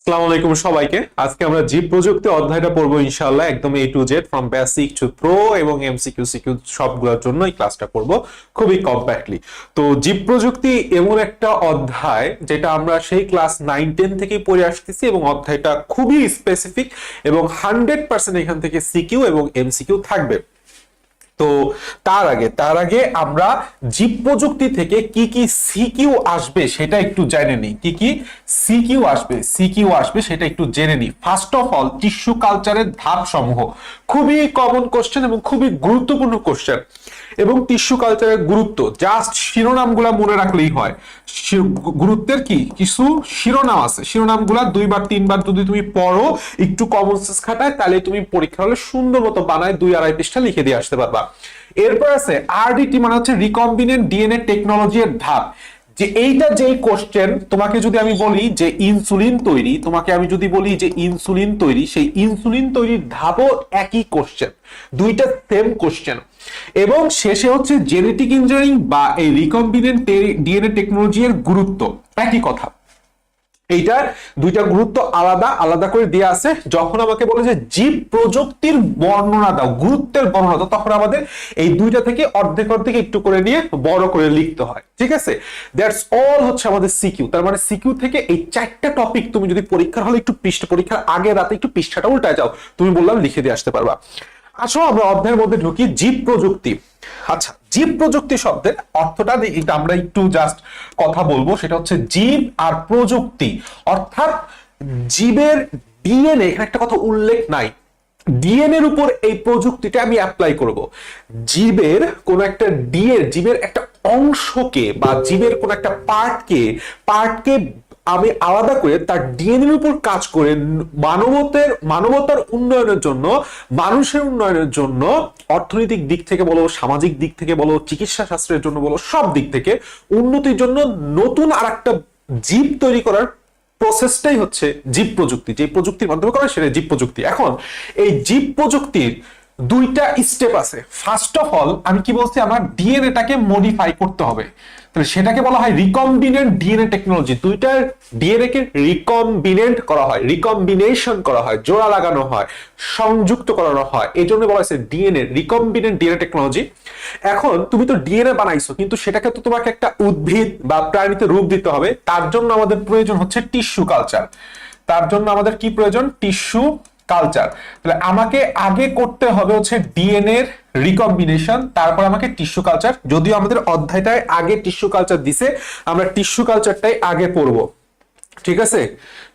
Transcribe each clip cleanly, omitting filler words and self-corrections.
আসসালামু আলাইকুম সবাইকে। আজকে আমরা জীব প্রযুক্তি অধ্যায়টা পড়বো ইনশাআল্লাহ, একদম A to Z from basic to pro এবং এমসিকিউ সিকিউ সবগুলোর জন্য এই ক্লাসটা করব খুবই কম্প্যাক্টলি। তো জীব প্রযুক্তি এমন একটা অধ্যায় যেটা আমরা সেই ক্লাস 9-10 থেকেই পড়ে আসতেছি এবং অধ্যায়টা খুবই স্পেসিফিক এবং 100% এখান থেকে সিকিউ এবং এমসিকিউ থাকবে। তো তার আগে আমরা জীব প্রযুক্তি থেকে কি কি সিকিউ আসবে সেটা একটু জেনে নিই। কি কি সিকিউ আসবে সেটা একটু জেনে নিই। ফার্স্ট অফ অল, টিস্যু কালচারের ধাপ সমূহ খুবই কমন কোশ্চেন এবং খুবই গুরুত্বপূর্ণ কোশ্চেন। এবং টিস্যু কালচারের গুরুত্ব জাস্ট শিরোনামগুলা মনে রাখলেই হয়। গুরুত্বের কি কিছু শিরোনাম আছে, শিরোনামগুলা 2-3 বার যদি তুমি পড়ো, একটু কমন সেন্স খাটায়, তাহলে তুমি পরীক্ষা হলে সুন্দর মতো বানায় 2-2.5 পৃষ্ঠা লিখে দিয়ে আসতে পারবা। এরপর আছে আরডিটি, মানে হচ্ছে রিকম্বিনেন্ট ডিএনএ টেকনোলজির ধাপ। যে এইটা যেই কোশ্চেন, তোমাকে যদি আমি বলি যে ইনসুলিন তৈরি, সেই ইনসুলিন তৈরির ধাপও একই কোশ্চেন, দুইটা সেম কোশ্চেন। এবং শেষে হচ্ছে জেনেটিক ইঞ্জিনিয়ারিং বা এই রিকম্বিনেন্ট ডিএনএ টেকনোলজির গুরুত্ব, একই কথা। এইটার দুইটা গুরুত্ব আলাদা আলাদা করে দেয়া আছে। যখন আমাকে বলে যে জীব প্রযুক্তির বর্ণনা দাও, গুরুত্বের বর্ণনা দাও, তখন আমাদের এই দুইটা থেকে অর্ধেক অর্ধেক একটু করে নিয়ে বড় করে লিখতে হয়। ঠিক আছে, দ্যাটস অল হচ্ছে আমাদের সিকিউ। তার মানে সিকিউ থেকে এই 4টা টপিক তুমি যদি পরীক্ষার হলে একটু পরীক্ষার আগে রাতে একটু পৃষ্ঠাটা উল্টায় যাও, তুমি বললাম লিখে দিয়ে আসতে পারবা। আসো আমরা অধ্যায়ের মধ্যে ঢুকি। জীব প্রযুক্তি। আচ্ছা, জীব প্রযুক্তি শব্দের অর্থটা আমরা একটু জাস্ট কথা বলবো, সেটা হচ্ছে জীব আর প্রযুক্তি, অর্থাৎ জীবের ডিএনএ, এখানে একটা কথা উল্লেখ নাই, ডিএনএ এর উপর এই প্রযুক্তিটা আমি অ্যাপ্লাই করব। জীবের কোন একটা জীবের একটা অংশকে বা জীবের কোন একটা পার্টকে আমি আলাদা করে তার ডিএনএ এর উপর কাজ করে মানবতার উন্নয়নের জন্য, মানুষের উন্নয়নের জন্য, অর্থনৈতিক দিক থেকে বলো, সামাজিক দিক থেকে বলো, চিকিৎসা শাস্ত্রের জন্য বলো, সব দিক থেকে উন্নতির জন্য নতুন আরেকটা জীব তৈরি করার প্রসেসটাই হচ্ছে জীব প্রযুক্তি। যে প্রযুক্তির মাধ্যমে করা সেটা জীব প্রযুক্তি। এখন এই জীব প্রযুক্তির দুইটা স্টেপ আছে। ফার্স্ট অফ অল আমি কি বলছি, আমার ডিএনএটাকে মডিফাই করতে হবে, তাহলে সেটাকে বলা হয় রিকম্বিনেন্ট ডিএনএ টেকনোলজি। দুইটার ডিএনএ কে রিকম্বিনেন্ট করা হয়, রিকম্বিনেশন করা হয়, জোড়া লাগানো হয়, সংযুক্ত করানো হয়, এই জন্য বলা হয়েছে ডিএনএ, রিকম্বিনেন্ট ডিএনএ টেকনোলজি। এখন তুমি তো ডিএনএ বানাইছো, কিন্তু সেটাকে তো তোমাকে একটা উদ্ভিদ বা প্রাণীতে রূপ দিতে হবে। তার জন্য আমাদের প্রয়োজন হচ্ছে টিস্যু কালচার। তার জন্য আমাদের কি প্রয়োজন? Tissue culture. তাহলে আমাকে আগে করতে হবে হচ্ছে ডিএনএ এর রিকম্বিনেশন, তারপর আমাকে টিস্যু কালচার। যদিও আমাদের অধ্যায়টায় আগে টিস্যু কালচার দিছে, আমরা টিস্যু কালচারটাই আগে পড়বো। ঠিক আছে,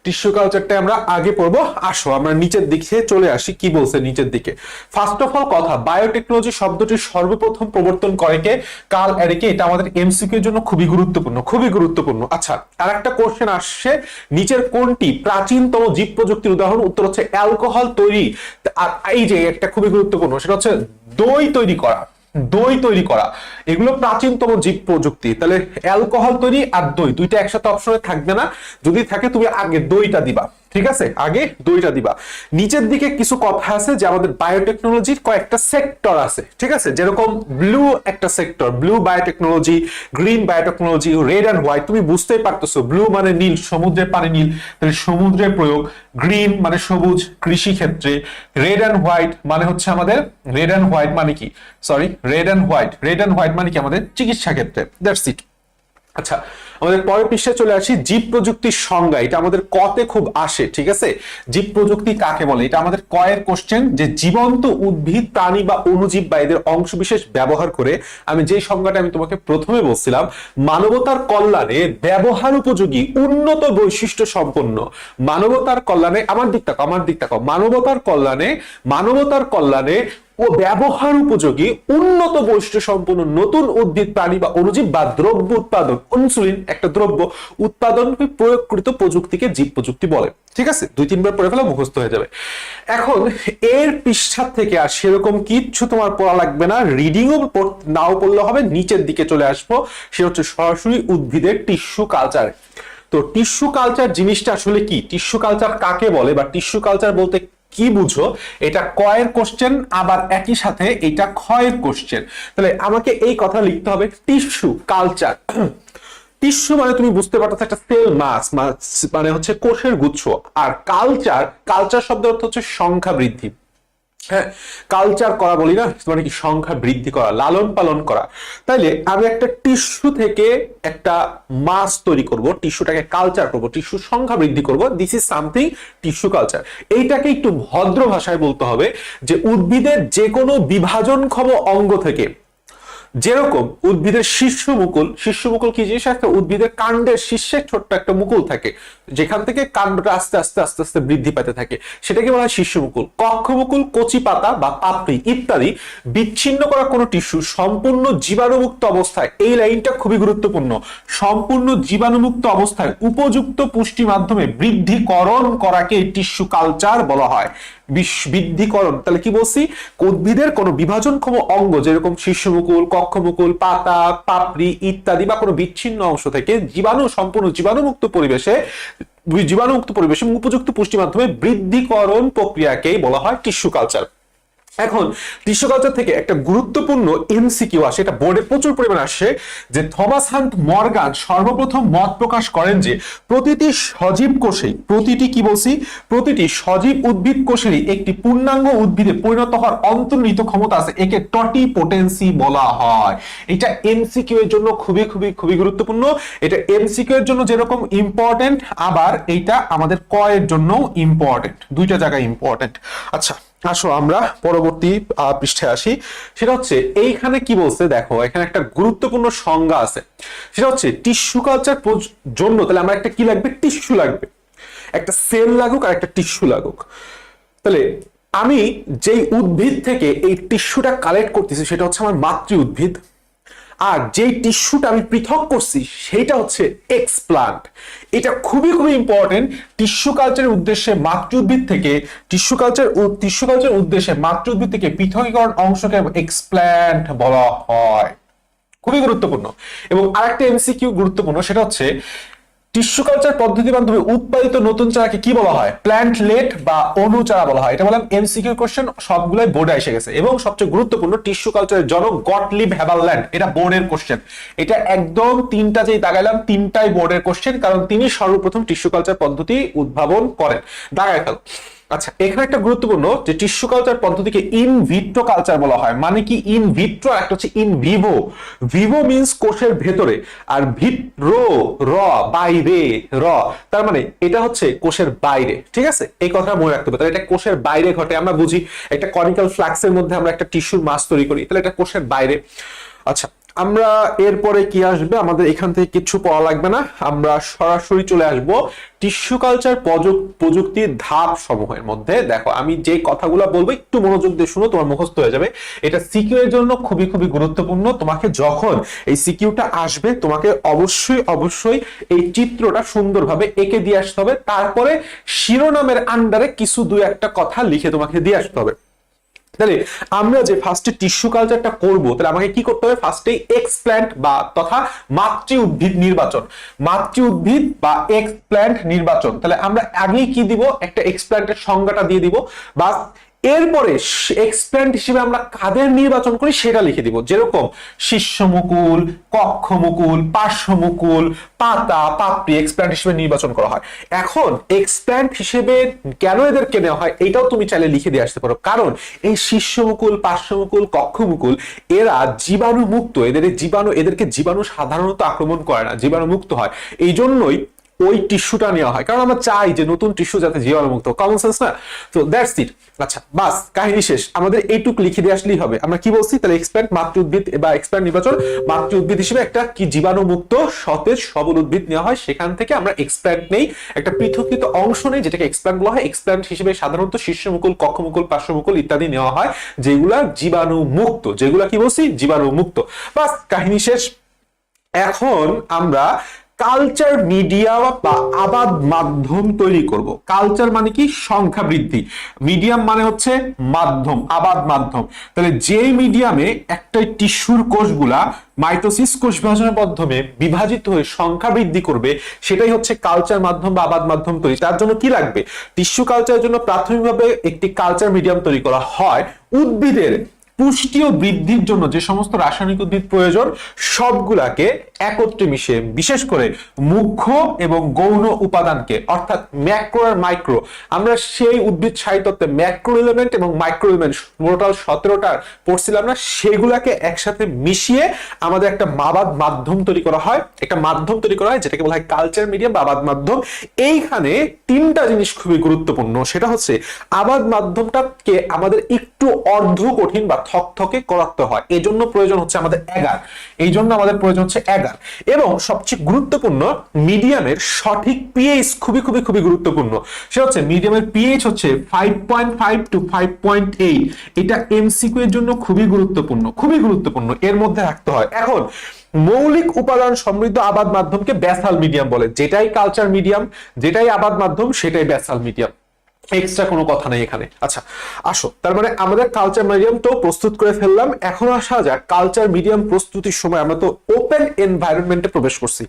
টিস্যু কালচারটা আমরা আগে পড়বো। আসো আমরা নিচের দিকে চলে আসি, কি বলছে নিচের দিকে। ফার্স্ট অফ অল কথা, বায়োটেকনোলজি শব্দটি সর্বপ্রথম প্রবর্তন করে কে? কার্ল এরিকে। এটা আমাদের এমসিকিউ এর জন্য খুবই গুরুত্বপূর্ণ। আচ্ছা, আর একটা কোশ্চেন আসছে, নিচের কোনটি প্রাচীনতম জীব প্রযুক্তির উদাহরণ? উত্তর হচ্ছে অ্যালকোহল তৈরি। আর এই যে একটা খুবই গুরুত্বপূর্ণ, সেটা হচ্ছে দই তৈরি করা, এগুলো প্রাচীনতম জীব প্রযুক্তি। তাহলে অ্যালকোহল তৈরি আর দই দুইটা একসাথে অপশনে থাকবে না, যদি থাকে তুমি আগে দইটা দিবা। ঠিক আছে, আগে দইটা দিবা। নিচের দিকে কিছু কথা আছে যে আমাদের বায়োটেকনোলজির কয়েকটা সেক্টর আছে। ঠিক আছে, যেরকম ব্লু একটা sector, blue biotechnology, green biotechnology, red and white. তুমি বুঝতেই পারতেছো, ব্লু মানে নীল, সমুদ্রের পানি নীল, তাহলে সমুদ্রের প্রয়োগ। গ্রিন মানে সবুজ, কৃষি ক্ষেত্রে। রেড এন্ড হোয়াইট মানে হচ্ছে আমাদের, রেড এন্ড হোয়াইট মানে কি, আমাদের চিকিৎসা ক্ষেত্রে। That's it. আচ্ছা, আমাদের পরের পৃষ্ঠায় চলে আসি। জীব প্রযুক্তির সংজ্ঞা, এটা আমাদের কতে খুব আসে। ঠিক আছে, জীব প্রযুক্তি কাকে বলে? এটা আমাদের কয়ের কোশ্চেন, যে জীবন্ত উদ্ভিদ, প্রাণী বা অণুজীব বা এদের অংশবিশেষ ব্যবহার করে, আমি যে সংজ্ঞাটা আমি তোমাকে প্রথমে বলছিলাম, মানবতার কল্যাণে ব্যবহার উপযোগী উন্নত বৈশিষ্ট্য সম্পন্ন, মানবতার কল্যাণে, আমার দিক তাকাও, মানবতার কল্যাণে ও ব্যবহার উপযোগী উন্নত বৈশিষ্ট্য সম্পন্ন নতুন উদ্ভিদ, প্রাণী বা অণুজীব বা দ্রব্য উৎপাদন, ইনসুলিন একটা দ্রব্য উৎপাদন প্রয়োগকৃত প্রযুক্তিকে জীব প্রযুক্তি বলে। ঠিক আছে, 2-3 বার পড়ে ফেলা মুখস্থ হয়ে যাবে। এখন এর পৃষ্ঠা থেকে আর সেরকম কিচ্ছু তোমার পড়া লাগবে না, রিডিংও নাও পড়লে হবে। নিচের দিকে চলে আসবো, সেটা হচ্ছে সরাসরি উদ্ভিদের টিস্যু কালচার। তো টিস্যু কালচার জিনিসটা আসলে কি, টিস্যু কালচার কাকে বলে বা টিস্যু কালচার বলতে কি বুঝো, এটা কয়ের কোশ্চেন, আবার একই সাথে এটা ক্ষয়ের কোশ্চেন। তাহলে আমাকে এই কথা লিখতে হবে, টিস্যু কালচার। টিস্যু মানে তুমি বুঝতে পারছো একটা সেল মাস, মানে হচ্ছে কোষের গুচ্ছ। আর কালচার, কালচার শব্দের অর্থ হচ্ছে সংখ্যা বৃদ্ধি। হ্যাঁ, কালচার করা বলি না, মানে কি সংখ্যা বৃদ্ধি করা, লালন পালন করা। তাইলে আমি একটা টিস্যু থেকে একটা মাস তৈরি করব, টিস্যুটাকে কালচার করব, টিস্যুর সংখ্যা বৃদ্ধি করব, this is something tissue culture. এইটাকে একটু ভদ্র ভাষায় বলতে হবে যে উদ্ভিদের যে কোনো বিভাজনক্ষম অঙ্গ থেকে, যেরকম উদ্ভিদের শীর্ষ মুকুল, শীর্ষ মুকুল কি জিনিস, একটা উদ্ভিদের কাণ্ডের শীর্ষে ছোট্ট একটা মুকুল থাকে, যেখান থেকে কাণ্ডটা আস্তে আস্তে আস্তে আস্তে বৃদ্ধি পেতে থাকে, সেটাকে বলা হয় শীর্ষ মুকুল। কক্ষ মুকুল, কচি পাতা বা পাপড়ি ইত্যাদি বিচ্ছিন্ন করা কোনো টিস্যু সম্পূর্ণ জীবাণুমুক্ত অবস্থায়, এই লাইনটা খুবই গুরুত্বপূর্ণ, সম্পূর্ণ জীবাণুমুক্ত অবস্থায় উপযুক্ত পুষ্টি মাধ্যমে বৃদ্ধিকরণ করাকে টিস্যু কালচার বলা হয়। বৃদ্ধিকরণ, তাহলে কি বলছি, উদ্ভিদের কোনো বিভাজনক্ষম অঙ্গ যেরকম শীর্ষমুকুল, কক্ষমুকুল, পাতা, পাপড়ি ইত্যাদি বা কোনো বিচ্ছিন্ন অংশ থেকে সম্পূর্ণ জীবাণুমুক্ত পরিবেশে উপযুক্ত পুষ্টি মাধ্যমে বৃদ্ধিকরণ প্রক্রিয়াকেই বলা হয় টিস্যু কালচার। এখন টিস্যু কালচার থেকে একটা গুরুত্বপূর্ণ এমসিকিউ আসে, এটা বোর্ডে প্রচুর পরিমাণে আসে, যে থমাস হান্ট মর্গান সর্বপ্রথম মত প্রকাশ করেন যে প্রতিটি সজীব কোষে, প্রতিটি কি বলছি, প্রতিটি সজীব উদ্ভিদ কোষেরই একটি পূর্ণাঙ্গ উদ্ভিদে পরিণত হওয়ার অন্তর্নিহিত ক্ষমতা আছে, একে টটিপোটেন্সি বলা হয়। এটা এমসিকিউ এর জন্য খুবই খুবই খুবই গুরুত্বপূর্ণ। এটা এমসিকিউ এর জন্য যেরকম ইম্পর্টেন্ট, আবার এইটা আমাদের ক এর জন্য ইম্পর্টেন্ট, দুইটা জায়গায় ইম্পর্টেন্ট। আচ্ছা আসো আমরা পরবর্তী পৃষ্ঠায় আসি। সেটা হচ্ছে এইখানে কি বলছে দেখো, এখানে একটা গুরুত্বপূর্ণ সংজ্ঞা আছে, সেটা হচ্ছে টিস্যু কালচার জন্য তাহলে আমরা একটা কি লাগবে, টিস্যু লাগবে, একটা সেল লাগুক আর একটা টিস্যু লাগুক। তাহলে আমি যেই উদ্ভিদ থেকে এই টিস্যুটা কালেক্ট করতেছি সেটা হচ্ছে আমার মাতৃ উদ্ভিদ, আর যেই টিস্যুটা আমি পৃথক করছি সেটা হচ্ছে এক্সপ্লান্ট। এটা খুবই খুবই ইম্পর্টেন্ট। টিস্যু কালচারের উদ্দেশ্যে মাতৃ উদ্ভিদ থেকে টিস্যু কালচার উদ্দেশ্যে মাতৃ উদ্ভিদ থেকে পৃথকীকরণ অংশকে এক্সপ্লান্ট বলা হয়, খুবই গুরুত্বপূর্ণ। এবং আরেকটা এমসিকিউ গুরুত্বপূর্ণ, সেটা হচ্ছে টিস্যু কালচার পদ্ধতির মাধ্যমে উৎপাদিত নতুন চারাকে কি বলা হয়, প্ল্যান্টলেট বা অণু চারা বলা হয়। এটা বললাম এমসিকিউ কোশ্চেন, সবগুলাই বোর্ডে এসে গেছে। এবং সবচেয়ে গুরুত্বপূর্ণ, টিস্যু কালচারের জনক গটলিব হ্যাবারল্যান্ড, এটা বোর্ডের কোশ্চেন। এটা একদম তিনটা যেই দাগাইলাম তিনটাই বোর্ডের কোশ্চেন, কারণ তিনি সর্বপ্রথম টিস্যু কালচার পদ্ধতি উদ্ভাবন করেন। দাগায় ফেল। আচ্ছা এখানে একটা গুরুত্বপূর্ণ, যে টিস্যু কালচার পদ্ধতিকে ইন ভিট্রো কালচার বলা হয়। মানে কি, ইন ভিট্রো, একটা হচ্ছে ইন ভিভো। ভিভো মিন্স কোষের ভেতরে, আর ভিট্রো র বাইরে, র তার মানে এটা হচ্ছে কোষের বাইরে। ঠিক আছে, এই কথা মনে রাখতে হবে। তাহলে এটা কোষের বাইরে ঘটে। আমরা বুঝি একটা কনিক্যাল ফ্লাক্সের মধ্যে আমরা একটা টিস্যুর মাস তৈরি করি, তাহলে এটা কোষের বাইরে। আচ্ছা আমরা এরপরে কি আসবে, আমাদের এখান থেকে কিছু পড়া লাগবে না, আমরা সরাসরি চলে আসব টিস্যু কালচার প্রযুক্তির ধাপ সমূহের মধ্যে। দেখো আমি যে কথাগুলো বলবো একটু মনোযোগ দিয়ে শুনো, তোমার মুখস্থ হয়ে যাবে। এটা সিকিউ এর জন্য খুবই খুবই গুরুত্বপূর্ণ। তোমাকে যখন এই সিকিউটা আসবে, তোমাকে অবশ্যই অবশ্যই এই চিত্রটা সুন্দরভাবে এঁকে দিয়ে আসতে হবে, তারপরে শিরোনামের আন্ডারে কিছু দুই একটা কথা লিখে তোমাকে দিয়ে আসতে হবে। তাহলে আমরা যে ফার্স্টে টিস্যু কালচারটা করব, তাহলে আমাকে কি করতে হবে, ফার্স্টে এক্সপ্ল্যান্ট বা তথা মাতৃ উদ্ভিদ নির্বাচন, মাতৃ উদ্ভিদ বা এক্সপ্ল্যান্ট নির্বাচন। তাহলে আমরা আগেই কি দিব, একটা এক্সপ্ল্যান্টের সংজ্ঞাটা দিয়ে দিব, বা এরপরে এক্সপ্ল্যান্ট হিসেবে আমরা কাদের নির্বাচন করি সেটা লিখে দিব। যেরকম শীর্ষমুকুল, কক্ষমুকুল, পার্শ্বমুকুল, পাতা, পাপড়ি এক্সপ্ল্যান্ট হিসেবে নির্বাচন করা হয়। এখন এক্সপ্ল্যান্ট হিসেবে কেন এদেরকে নেওয়া হয় এটাও তুমি চাইলে লিখে দিয়ে আসতে পারো, কারণ এই শীর্ষমুকুল, পার্শ্বমুকুল, কক্ষমুকুল এরা জীবাণু মুক্ত, এদেরকে জীবাণু সাধারণত আক্রমণ করে না, জীবাণু মুক্ত হয়। এই জন্যই ওই টিস্যুটা নেওয়া হয়, কারণ আমরা চাই যে নতুন টিস্যু যাতে জীবাণুমুক্ত, কমন সেন্স না? তো দ্যাটস ইট। আচ্ছা বাস, কাহিনী শেষ, আমাদের এইটুকু লিখে দিয়ে আসলেই হবে। আমরা কি বলছি, তাহলে এক্সপ্ল্যান্ট মাতৃ উদ্ভিদ বা এক্সপ্ল্যান্ট নির্বাচন, মাতৃ উদ্ভিদ হিসেবে একটা কি জীবাণুমুক্ত সতেজ সবল উদ্ভিদ নেওয়া হয়, সেখান থেকে আমরা এক্সপ্ল্যান্ট নেই, একটা পৃথকীকৃত অংশ নেই, যেটাকে এক্সপ্ল্যান্ট বলা হয়। এক্সপ্ল্যান্ট হিসেবে সাধারণত শীর্ষমুকুল, কক্ষমুকুল, পার্শ্বমুকুল ইত্যাদি নেওয়া হয়, যেগুলা জীবাণুমুক্ত, যেগুলা কি বলছি, জীবাণুমুক্ত। বাস, কাহিনী শেষ। এখন আমরা কালচার মিডিয়া বা আবাদ মাধ্যম তৈরি করব। কালচার মানে কি, সংখ্যা বৃদ্ধি, মিডিয়াম মানে হচ্ছে মাধ্যম, আবাদ মাধ্যম। তাহলে যে মিডিয়ামে একটা টিস্যুর কোষগুলা মাইটোসিস কোষ বিভাজনের মাধ্যমে বিভাজিত হয়ে সংখ্যা বৃদ্ধি করবে, সেটাই হচ্ছে কালচার মাধ্যম বা আবাদ মাধ্যম তৈরি। তার জন্য কি লাগবে, টিস্যু কালচারের জন্য প্রাথমিকভাবে একটি কালচার মিডিয়াম তৈরি করা হয় উদ্ভিদের পুষ্টি ও বৃদ্ধির জন্য যে সমস্ত রাসায়নিক উদ্ভিদ প্রয়োজন সবগুলাকে একত্রে মিশিয়ে, বিশেষ করে মুখ্য এবং গৌণ উপাদানকে অর্থাৎ ম্যাক্রো আর মাইক্রো, আমরা সেই উদ্ভিদ সাহিত্যে ম্যাক্রো এলিমেন্ট এবং মাইক্রো এলিমেন্ট টোটাল 17টা পড়ছিলাম না, সেগুলাকে একসাথে মিশিয়ে আমাদের একটা আবাদ মাধ্যম তৈরি করা হয়, একটা মাধ্যম তৈরি করা হয় যেটাকে বলা হয় কালচার মিডিয়াম বা আবাদ মাধ্যম। এইখানে তিনটা জিনিস খুবই গুরুত্বপূর্ণ, সেটা হচ্ছে আবাদ মাধ্যমটাকে আমাদের একটু অর্ধ কঠিন বা থকথকে করাতে হয়, এই জন্য প্রয়োজন হচ্ছে আমাদের এগার, এই জন্য আমাদের প্রয়োজন হচ্ছে এগার। এবং সবচেয়ে গুরুত্বপূর্ণ মিডিয়ামের সঠিক পিএইচ খুবই খুবই খুবই গুরুত্বপূর্ণ, সেটা হচ্ছে মিডিয়ামের পিএইচ হচ্ছে 5.5 টু 5.8। এটা এমসিকিউ এর জন্য খুবই গুরুত্বপূর্ণ, খুবই গুরুত্বপূর্ণ, এর মধ্যে রাখতে হয়। এখন মৌলিক উপাদান সমৃদ্ধ আবাদ মাধ্যমকে ব্যাসাল মিডিয়াম বলে, যেটাই কালচার মিডিয়াম, যেটাই আবাদ মাধ্যম সেটাই ব্যাসাল মিডিয়াম, এক্সট্রা কোনো কথা নেই এখানে। আচ্ছা আসো, তার মানে আমাদের কালচার মিডিয়াম তো প্রস্তুত করে ফেললাম, এখন আসা যাক কালচার মিডিয়াম প্রস্তুতির সময় আমরা তো ওপেন এনভায়রনমেন্টে প্রবেশ করছি।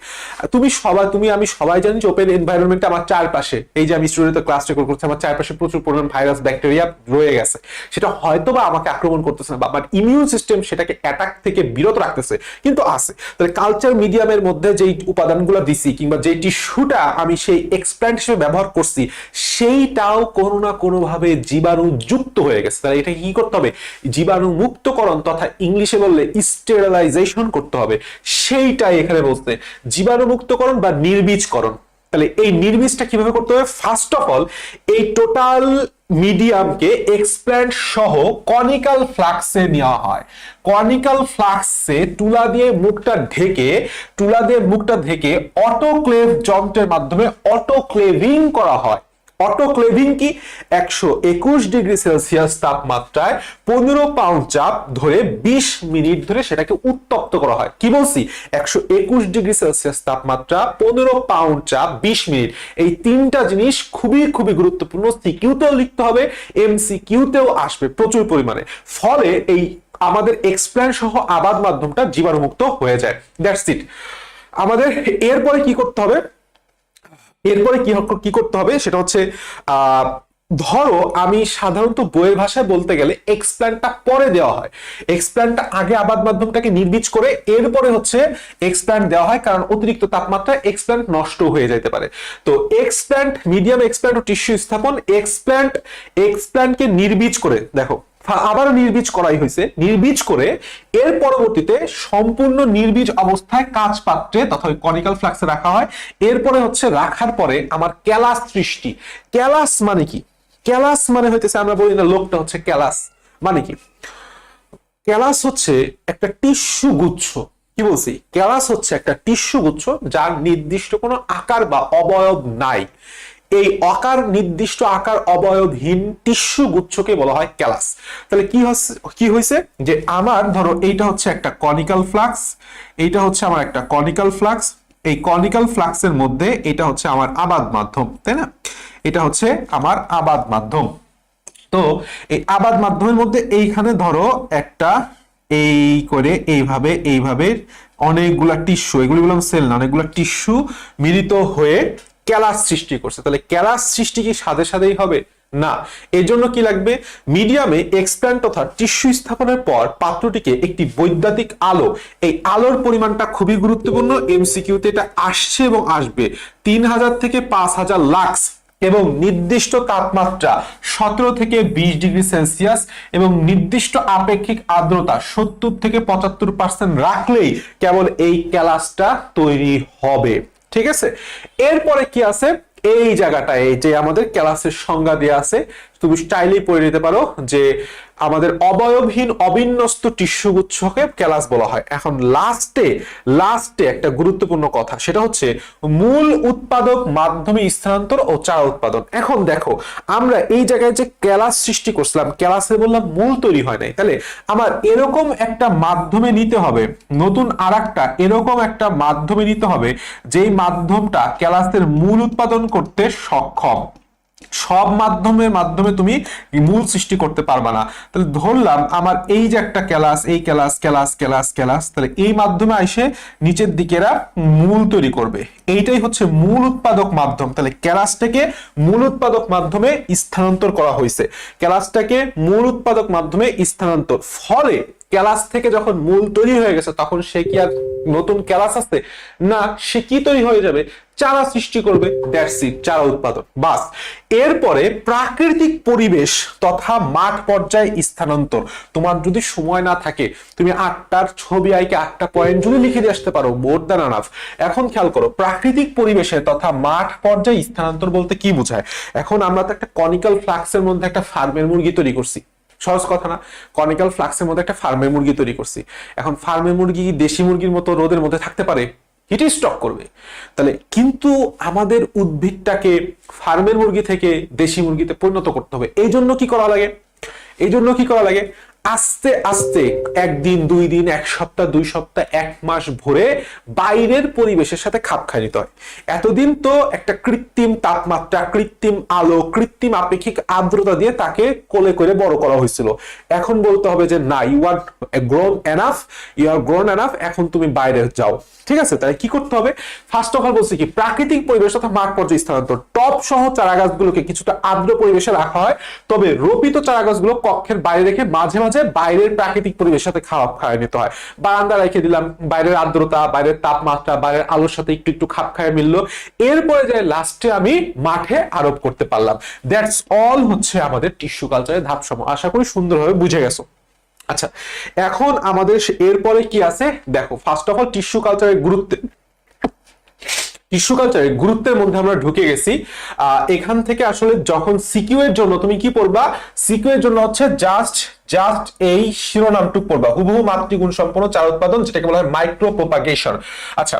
তুমি আমি সবাই জানি যে ওপেন এনভায়রনমেন্টে আমার চারপাশে, এই যে আমি স্টুডিওতে ক্লাস রেকর্ড করছি, আমার চারপাশে প্রচুর পরিমাণ ভাইরাস ব্যাকটেরিয়া রয়ে গেছে, সেটা হয়তো বা আমাকে আক্রমণ করতেছে না, বা আমার ইমিউন সিস্টেম সেটাকে অ্যাটাক থেকে বিরত রাখতেছে, কিন্তু আছে। তাহলে কালচার মিডিয়ামের মধ্যে যেই উপাদানগুলো দিছি কিংবা যে টিস্যুটা আমি সেই এক্সপ্ল্যান্ট হিসেবে ব্যবহার করছি সেইটাও কোনো না কোনো ভাবে জীবাণু যুক্ত হয়ে গেছে। তাহলে এটা কি করতে হবে? জীবাণু মুক্তকরণ তথা ইংলিশে বললে স্টেরিলাইজেশন করতে হবে, সেইটাই এখানে বলতে জীবাণু মুক্তকরণ বা নির্বীজকরণ। তাহলে এই নির্বীজটা কিভাবে করতে হবে? ফার্স্ট অফ অল এই টোটাল মিডিয়ামকে এক্সপ্ল্যান্ট সহ কনিক্যাল ফ্লাক্সে নেওয়া হয়। কনিক্যাল ফ্লাক্সে তুলা দিয়ে মুখটা ঢেকে অটোক্লেভ যন্ত্রের মাধ্যমে অটোক্লেভিং করা হয়। অটোক্লেভিং কি? 121 ডিগ্রি সেলসিয়াস তাপমাত্রায় 15 পাউন্ড চাপ ধরে 20 মিনিট ধরে সেটাকে উত্তপ্ত করা হয়। কি বলছি? 121 ডিগ্রি সেলসিয়াস তাপমাত্রা, 15 পাউন্ড চাপ, 20 মিনিট। এই তিনটা জিনিস খুবই খুবই গুরুত্বপূর্ণ, সিকিউতেও লিখতে হবে, এমসিকিউতেও আসবে প্রচুর পরিমাণে। ফলে এই আমাদের এক্সপ্ল্যান্ট সহ আবাদ মাধ্যমটা জীবাণুমুক্ত হয়ে যায়। That's it. আমাদের এরপরে কি করতে হবে? কি করতে হবে সেটা হচ্ছে ধরো আমি সাধারণত বইয়ের ভাষায় বলতে গেলে এক্সপ্ল্যান্টটা পরে দেওয়া হয়, এক্সপ্ল্যান্টটা আগে আবাদ মাধ্যমটাকে নির্বীজ করে এরপরে হচ্ছে এক্সপ্ল্যান্ট দেওয়া হয়, কারণ অতিরিক্ত তাপমাত্রায় এক্সপ্ল্যান্ট নষ্ট হয়ে যেতে পারে। তো এক্সপ্ল্যান্ট, মিডিয়াম এক্সপ্ল্যান্ট ও টিস্যু স্থাপন, এক্সপ্ল্যান্টকে নির্বীজ করে, দেখো আবারও নির্বীজ করাই হয়েছে, নির্বীজ করে এর পরবর্তীতে সম্পূর্ণ নির্বীজ অবস্থায় কাঁচ পাত্রে তথা কনিক্যাল ফ্লাক্সে রাখা হয়। এরপরে হচ্ছে রাখার পরে আমার ক্যালাস সৃষ্টি। ক্যালাস মানে কি? ক্যালাস মানে হইতেছে, আমরা বলি না লোকটা হচ্ছে ক্যালাস, মানে কি? ক্যালাস হচ্ছে একটা টিস্যু গুচ্ছ। কি বলছি? ক্যালাস হচ্ছে একটা টিস্যু গুচ্ছ যার নির্দিষ্ট কোনো আকার বা অবয়ব নাই। এই নির্দিষ্ট আকার অবয়বহীন টিস্যু গুচ্ছকে বলা হয় ক্যালাস। তাহলে কি হয়েছে যে আমার ধরো এইটা হচ্ছে একটা কনিক্যাল ফ্লাক্স, এইটা হচ্ছে আমার একটা কনিক্যাল ফ্লাক্স, এই কনিক্যাল ফ্লাক্সের মধ্যে এটা হচ্ছে আমার আবাদ মাধ্যম, তাই না? এটা হচ্ছে আমার আবাদ মাধ্যম। তো এই আবাদ মাধ্যমের মধ্যে এইখানে ধরো একটা এই করে এইভাবে অনেকগুলা টিস্যু, এগুলি বললাম সেল না, অনেকগুলা টিস্যু মিলিত হয়ে ক্যালাস সৃষ্টি করছে। তাহলে ক্যালাস সৃষ্টি কি সাথেই হবে? না। এর জন্য কি লাগবে? মিডিয়ামে এক্সপ্ল্যান্ট তথা টিস্যু স্থাপনের পর পাত্রটিকে একটি বৈদ্যুতিক আলো, এই আলোর পরিমাণটা খুবই গুরুত্বপূর্ণ, এমসিকিউতে এটা আসছে এবং আসবে, 3000 থেকে 5000 লাক্স এবং নির্দিষ্ট তাপমাত্রা 17 থেকে 20 ডিগ্রি সেলসিয়াস এবং নির্দিষ্ট আপেক্ষিক আর্দ্রতা 70 থেকে 75% রাখলেই কেবল এই ক্যালাসটা তৈরি হবে। ঠিক আছে? এরপরে কি আছে? এই জায়গাটায় যে আমাদের ক্যালাসের সংজ্ঞা দেয়া আছে, তুমি স্টাইলেই পড়ে নিতে পারো যে আমাদের অবয়বহীন অবিন্যস্ত টিস্যু গুচ্ছকে ক্যালাস বলা হয়। এখন লাস্টে একটা গুরুত্বপূর্ণ কথা, সেটা হচ্ছে মূল উৎপাদক, মাধ্যমে স্থানান্তর ও চারা উৎপাদন। এখন দেখো আমরা এই জায়গায় যে ক্যালাস সৃষ্টি করছিলাম, ক্যালাসে বললাম মূল তৈরি হয় নাই, তাহলে আমার এরকম একটা মাধ্যমে নিতে হবে, নতুন আরেকটা এরকম একটা মাধ্যমে নিতে হবে যেই মাধ্যমটা ক্যালাসের মূল উৎপাদন করতে সক্ষম। সব মাধ্যমে তুমি মূল সৃষ্টি করতে পারবা না। তাহলে ধরলাম আমার এই যে একটা ক্যালাস, এই ক্যালাস, তাহলে এই মাধ্যমে এসে নিচের দিকে এরা মূল তৈরি করবে। এইটাই হচ্ছে মূল উৎপাদক মাধ্যম। তাহলে ক্যালাসটাকে মূল উৎপাদক মাধ্যমে স্থানান্তর করা হয়েছে, ক্যালাসটাকে মূল উৎপাদক মাধ্যমে স্থানান্তর। ফলে ক্যালাস থেকে যখন মূল তৈরি হয়ে গেছে তখন সে কি আর নতুন ক্যালাস আছে না, সে কি তৈরি হয়ে যাবে, চারা সৃষ্টি করবে। দ্যাটস ইট, চারা উৎপাদন, বাস। এরপরে প্রাকৃতিক পরিবেশ তথা মাঠ পর্যায়ে স্থানান্তর। তোমার যদি সময় না থাকে তুমি 8টার ছবি আইকে 8টা পয়েন্ট যদি লিখে দিয়ে আসতে পারো, মোর দ্যান এনাফ। এখন খেয়াল করো, প্রাকৃতিক পরিবেশে তথা মাঠ পর্যায়ে স্থানান্তর বলতে কি বোঝায়। এখন আমরা তো একটা কনিক্যাল ফ্লাক্সের মধ্যে একটা ফার্মের মুরগি তৈরি করছি, সহজ কথা না? কনিক্যাল ফ্লাক্সের মধ্যে একটা ফার্মের মুরগি তৈরি করছি। এখন ফার্মের মুরগি কি দেশি মুরগির মতো রোদের মধ্যে থাকতে পারে? হিট স্ট্রোক করবে। তাহলে কিন্তু আমাদের উদ্ভিদটাকে ফার্মের মুরগি থেকে দেশি মুরগিতে পরিণত করতে হবে। এই জন্য কি করা লাগে, আস্তে আস্তে 1 দিন 2 দিন 1 সপ্তাহ 2 সপ্তাহ 1 মাস ভরে বাইরের পরিবেশের সাথে খাপ খাইয়ে নিতে হয়। এতদিন তো একটা কৃত্রিম তাপমাত্রা, কৃত্রিম আলো, কৃত্রিম আপেক্ষিক আর্দ্রতা দিয়ে তাকে কোলে করে বড় করা হয়েছিল। এখন বলতে হবে যে না, ইউ আর গ্রোন এনাফ, এখন তুমি বাইরে যাও। ঠিক আছে, তাই কি করতে হবে? ফার্স্ট অফ অল বলছি কি, প্রাকৃতিক পরিবেশ অর্থাৎ মাঠ পর্যায়ে স্থানান্তর। টপ সহ চারা গাছগুলোকে কিছুটা আর্দ্র পরিবেশে রাখা হয়, তবে রোপিত চারা গাছগুলো কক্ষের বাইরে রেখে মাঝে মাঝে বাইরের প্রাকৃতিক পরিবেশের সাথে খাপ খাইয়ে নিতে হয়। বারান্দা রেখে দিলাম, বাইরের আর্দ্রতা, বাইরের তাপমাত্রা, বাইরের আলোর সাথে একটু একটু খাপ খাইয়ে মিললো। এরপরে যে লাস্টে আমি মাঠে আরোপ করতে পারলাম। দ্যাটস অল হচ্ছে আমাদের টিস্যু কালচারের ধাপসমূহ। আশা করি সুন্দরভাবে বুঝে গেছো। আচ্ছা, এখন আমাদের এরপরে কি আছে দেখো। ফার্স্ট অফ অল টিস্যু কালচারের গুরুত্বের মধ্যে আমরা ঢুকে গেছি। এখান থেকে আসলে যখন সিকিউ এর জন্য তুমি কি পড়বা, সিকিউ এর জন্য হচ্ছে জাস্ট এই শিরোনামটুকু পড়বা, হুবহু মাতৃগুণ সম্পন্ন চারা উৎপাদন, যেটাকে বলা হয় মাইক্রো প্রোপাগেশন। আচ্ছা,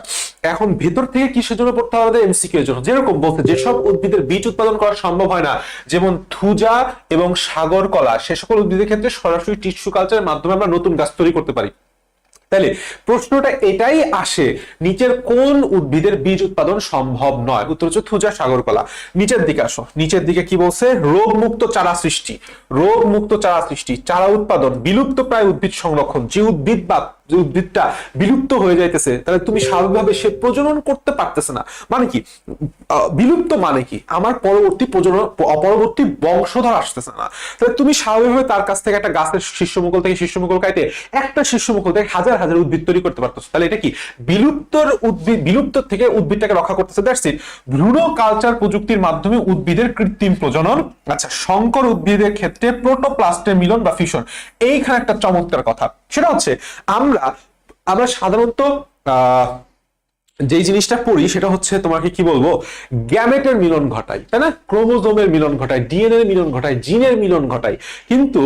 এখন ভেতর থেকে কিসের জন্য পড়তে হবে? এমসিকিউ এর জন্য। যেরকম বলতে, যেসব উদ্ভিদের বীজ উৎপাদন করা সম্ভব হয় না, যেমন থুজা এবং সাগর কলা, সে সকল উদ্ভিদের ক্ষেত্রে সরাসরি টিস্যু কালচারের মাধ্যমে আমরা নতুন গাছ তৈরি করতে পারি। তাহলে প্রশ্নটা এটাই আসে, নিচের কোন উদ্ভিদের বীজ উৎপাদন সম্ভব নয়? উত্তর হচ্ছে থুজা, সাগরকলা। নিচের দিকে আসো, নিচের দিকে কি বলছে? রোগমুক্ত চারা সৃষ্টি, চারা উৎপাদন, বিলুপ্ত প্রায় উদ্ভিদ সংরক্ষণ। যে উদ্ভিদটা বিলুপ্ত হয়ে যাইতেছে, তাহলে তুমি স্বাভাবিকভাবে সে প্রজনন করতে পারতেছে না। মানে কি বিলুপ্ত, মানে কি আমার পরবর্তী বংশধর আসতেছে না। তাহলে তুমি স্বাভাবিকভাবে তার কাছ থেকে একটা গাছের শীর্ষমুকুল থেকে শীর্ষমুকুল কাটে একটা শীর্ষমুকুল থেকে হাজার হাজার উদ্ভিদ তৈরি করতে পারতেছে। তাহলে এটা কি বিলুপ্ত থেকে উদ্ভিদটাকে রক্ষা করতেছে। That's it. ভ্রূণ কালচার প্রযুক্তির মাধ্যমে উদ্ভিদের কৃত্রিম প্রজনন। আচ্ছা, সংকর উদ্ভিদের ক্ষেত্রে প্রোটোপ্লাস্টের মিলন বা ফিউশন। এইখানে একটা চমৎকার কথা, সেটা হচ্ছে আমরা সাধারণত যেই জিনিসটা পড়ি সেটা হচ্ছে তোমাকে কি বলবো, গ্যামেটের মিলন ঘটায়, তাই না? ক্রোমোজোমের মিলন ঘটায়, ডিএনএ মিলন ঘটায়, জিনের মিলন ঘটায়। কিন্তু